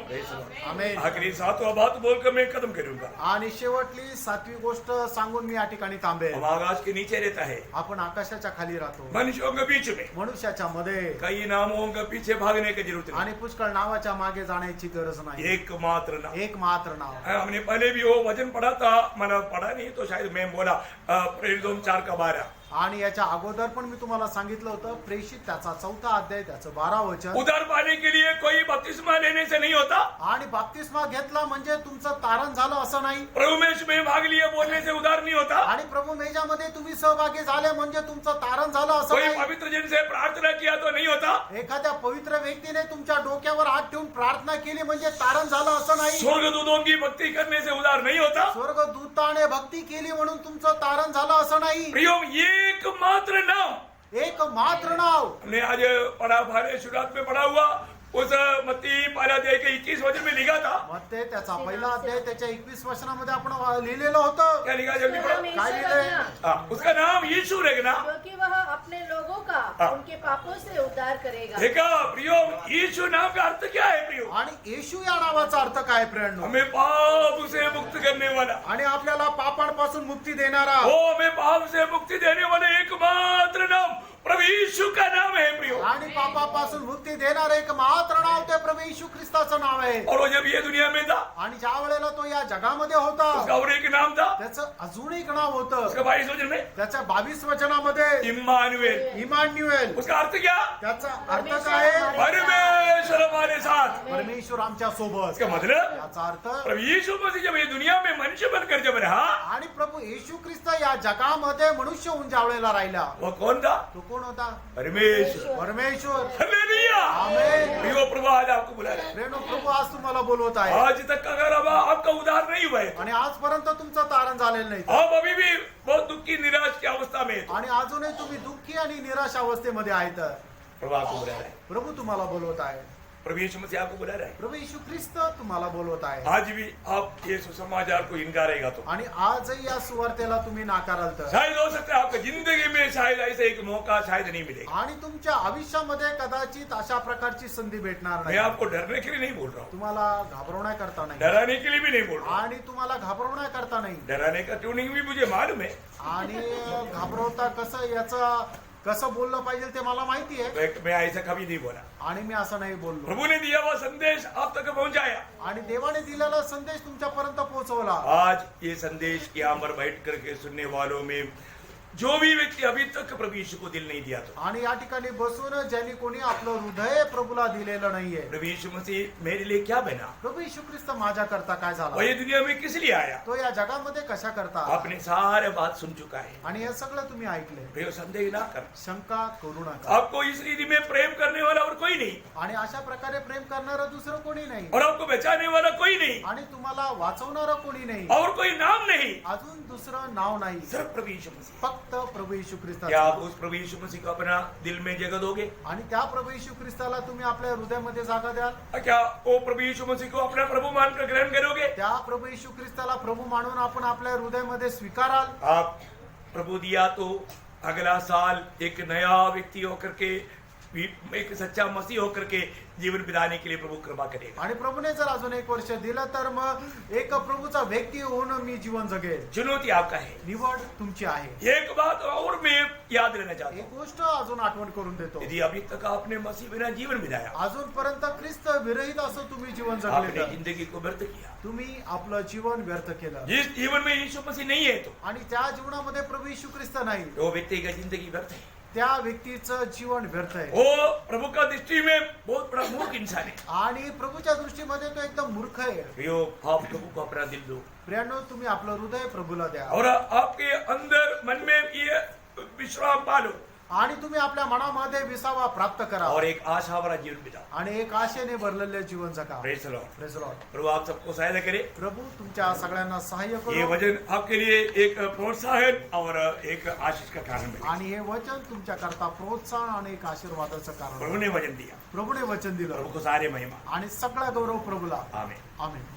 आमेन. आखिरी 7वां बात बोलकर मैं खत्म करूंगा. आणि शेवटली 7वी गोष्ट सांगून मी या ठिकाणी थांबेल. हम आकाश के नीचे रहता है, आपण आकाशाच्या खाली राहतो, मनुष्यों के बीच में. मनुष्याच्या मध्ये, कई नामों के पीछे भागने की जरूरत आणि पुष्कळ नावाच्या मागे जाण्याची गरज नहीं. नाही. एकमात्र नाम. एकमात्र नाव. हमने पहले भी वो वचन पढ़ा था, मैंने पढ़ा नहीं तो शायद मैं बोला, प्रेरितों 4:12. आणि याच्या अगोदर पण मी तुम्हाला सांगितलं होतं, प्रेषित त्याचा 4 अध्याय त्याचं 12 वचन. उद्धार पाने के लिए कोई बपतिस्मा लेने से नहीं होता. आणि बाप्तिस्मा घेतला म्हणजे तुमचं तारण झालं असं नाही. प्रभु में भाग लिया बोलने से उद्धार नहीं होता. आणि प्रभू मेजामध्ये तुम्ही सहभागी झाले म्हणजे तुमचं तारण झालं असं कोई नाही. पवित्र जन से प्रार्थना किया तो नहीं होता. एखाद्या पवित्र व्यक्तीने तुमच्या डोक्यावर हात ठेवून प्रार्थना केली म्हणजे तारण झालं असं नाही. स्वर्गदूतों की भक्ति करने से उद्धार नहीं होता. स्वर्गदूताने भक्ती केली म्हणून तुमचं तारण झालं असं नाही. प्रियो, एकमात्र नाम. एकमात्र नाव. हमने आज पढ़ा, पहले शुरुआत में पढ़ा हुआ उस मत्ती 1 के 21 वचन में लिखा था. मग ते त्याचा पहिला अध्याय त्याच्या 21 वचनामध्ये आपण लिहिलेलं होतं. क्या लिखा? जल्दी पढ़ो. काय लिहिलंय? हाँ, उसका नाम यीशु रहेगा. क्योंकि वह अपने लोगों का हाँ. उनके पापों से उद्धार करेगा. देखा प्रियो, यीशु नाम का अर्थ क्या है प्रियो? आणि येशू या नावाचा अर्थ काय प्रियांनो? हमें पाप से मुक्त करने वाला. आणि आपल्याला पापांपासून मुक्ती देणारा. वो हमें पाप से मुक्ति देने वाले एकमात्र नाम प्रभु यीशु का नाम है प्रियो. आणि पापापासून मुक्ती देणार एकमात्र नाव ते प्रभू येशू ख्रिस्ताचं नाव आहे. और वो जब ये दुनिया में था, आणि ज्या वेळेला तो या जगामध्ये होता उसका और एक नाम था. त्याचं अजून एक नाव होतं. उसका 22 वचन में त्याच्या 22 वचनामध्ये इम्मानुएल. इमान्युएल. उसका अर्थ क्या? त्याचा अर्थ काय आहे? परमेश्वर हमारे साथ. परमेश्वर आमच्या सोबत. इसका मतलब याचा अर्थ, प्रभु यीशु मसीह जब ये दुनिया में मनुष्य बनकर जब रहा, आणि प्रभू येशू ख्रिस्त या जगामध्ये मनुष्य होऊन ज्यावेळेला राहिला, वो कौन था? तो कोण होता? परमेश्वर. परमेश्वर. हालेलुया. आमेन. प्रियो, प्रभु आज आपको बुला रहा है. प्रेनो प्रभू आज तुम्हाला बोलवत आहे. आज तक अगर अब आपका उद्धार नहीं हुआ है, आणि आजपर्यंत तुमचं तारण झालेलं नाही, आप अभी भी बहुत दुखी निराश की अवस्था में हैं. आणि अजूनही तुम्ही दुःखी आणि निराश अवस्थेमध्ये आहेत. प्रभु आपको बुला रहा है. प्रभू तुम्हाला बोलवत आहे. प्रभु यीशु मसीह आपको बुला रहा है। प्रभू येशू ख्रिस्त तुम्हाला बोलवत आहे आज भी आप ये सुसमाचार को इनकारेगा तो आणि आजही या सुवार्तेला तुम्ही नाकाराल तर शायद हो सकता है आपकी जिंदगी में शायद ऐसा एक मौका शायद नहीं मिलेगा। आणि तुमच्या आयुष्यामध्ये कदाचित अशा प्रकारची संधी भेटणार मैं नाही। आपको डरने के लिए नहीं बोल रहा हूँ, तुम्हाला घाबरवण्याकरता नाही डराने के लिए भी नहीं बोल रहा हूँ। आणि तुम्हाला घाबरवण्याकरता नाही डराने का ट्यूनिंग भी मुझे मालूम है। आणि घाबरवता कसं याचं कसं बोललं पाहिजे ते मला माहिती आहे मैं ऐसा कभी नहीं बोला। आणि मी असं नाही बोललो प्रभु ने दिया हुआ संदेश आप तक पहुंचाया। आणि देवाने दिलेला संदेश तुमच्यापर्यंत पोहोचवला। आज ये संदेश यहाँ पर बैठ करके सुनने वालों में जो भी व्यक्ति अभी तक प्रभु यीशु को दिल नहीं दिया तो आणि या ठिकाणी बसून ज्यांनी कोणी आपलं हृदय प्रभूला दिलेलं नाहीये, प्रभु यीशु मसीह मेरे लिए क्या बना, प्रभू येशू ख्रिस्त माझ्या करता काय और झाला, ये दुनिया में किस लिए आया, तो या जगामध्ये कशा करता आपने सारे बात सुन चुका है। आणि हे सगळं तुम्ही ऐकले। प्रिय संदेह ना कर, शंका करू नका आपको इस रीति में प्रेम करने वाला और कोई नहीं, आणि अशा प्रकारे प्रेम करणारं दुसरं कोणी नाही और आपको बचाने वाला कोई नहीं, आणि तुम्हाला वाचवणारं कोणी नाही, और कोई नाम नहीं, अजून दुसरं नाव नाही, सिर्फ प्रभु यीशु मसीह। फक्त प्रभू येशू ख्रिस्त। क्या आप उस प्रभु यीशु मसीह को अपना दिल में जगह दोगे? आणि त्या प्रभू येशू ख्रिस्ताला तुम्ही आपल्या हृदयामध्ये जागा द्याल? क्या वो प्रभु यीशु मसीह को अपना प्रभु मानकर ग्रहण करोगे? त्या प्रभू येशू ख्रिस्ताला प्रभू मानून आपण आपल्या हृदयामध्ये स्वीकाराल? आप प्रभु दिया तो अगला साल एक नया व्यक्ति होकर के, एक सच्चा मसीह होकर के जीवन बिताने के लिए प्रभु कृपा करेगा। आणि प्रभूने जर अजून एक वर्ष दिलं तर मग एक प्रभूचा व्यक्ती होऊन मी जीवन जगेल। चुनौती आपका है। निवड तुमची आहे। एक बात और मैं याद रहना चाहता एक हूँ, गोष्ट अजून आठवण करून देतो, यदि अभी तक आपने मसीह बिना जीवन बिताया, अजूनपर्यंत ख्रिस्त विरहित असं तुम्ही जीवन जगले आपने तर जिंदगी को व्यर्थ किया। तुम्ही आपलं जीवन व्यर्थ केलं जिस जीवन में यीशु मसीह नहीं है तो आणि त्या जीवनामध्ये प्रभू येशू ख्रिस्त नाही, वो व्यक्ति का जिंदगी व्यर्थ है। त्या व्यक्तीचं जीवन व्यर्थ आहे वो प्रभु का दृष्टि में बहुत बड़ा मूर्ख इंसान है। आणि प्रभूच्या दृष्टीमध्ये तो एकदम मूर्ख आहे। प्रियो, आप प्रभु को अपना दिल दो प्रियानो, तुम्ही आपलं हृदय प्रभूला द्या और आपके अंदर मन में ये विश्राम पालो आणि तुम्ही आपल्या मनामध्ये विसावा प्राप्त करा और एक आशा भरा जीवन बिताओ। आणि एक आशेने भरलेले जीवन जगा। Praise the Lord. Praise the Lord. प्रभु आप सबको सहायता करे। प्रभू तुमच्या सगळ्यांना सहाय्य ये करो वचन आपके लिए एक प्रोत्साहन और एक आशीष का कारण बने। आणि हे वचन तुमच्या करता प्रोत्साहन आणि एक आशीर्वादाचं कारण प्रभु आहे। ने वचन दिया, प्रभूने वचन प्रभु दिलं को सारे महिमा। आणि सगळा गौरव प्रभूला। आमीन। आमेन।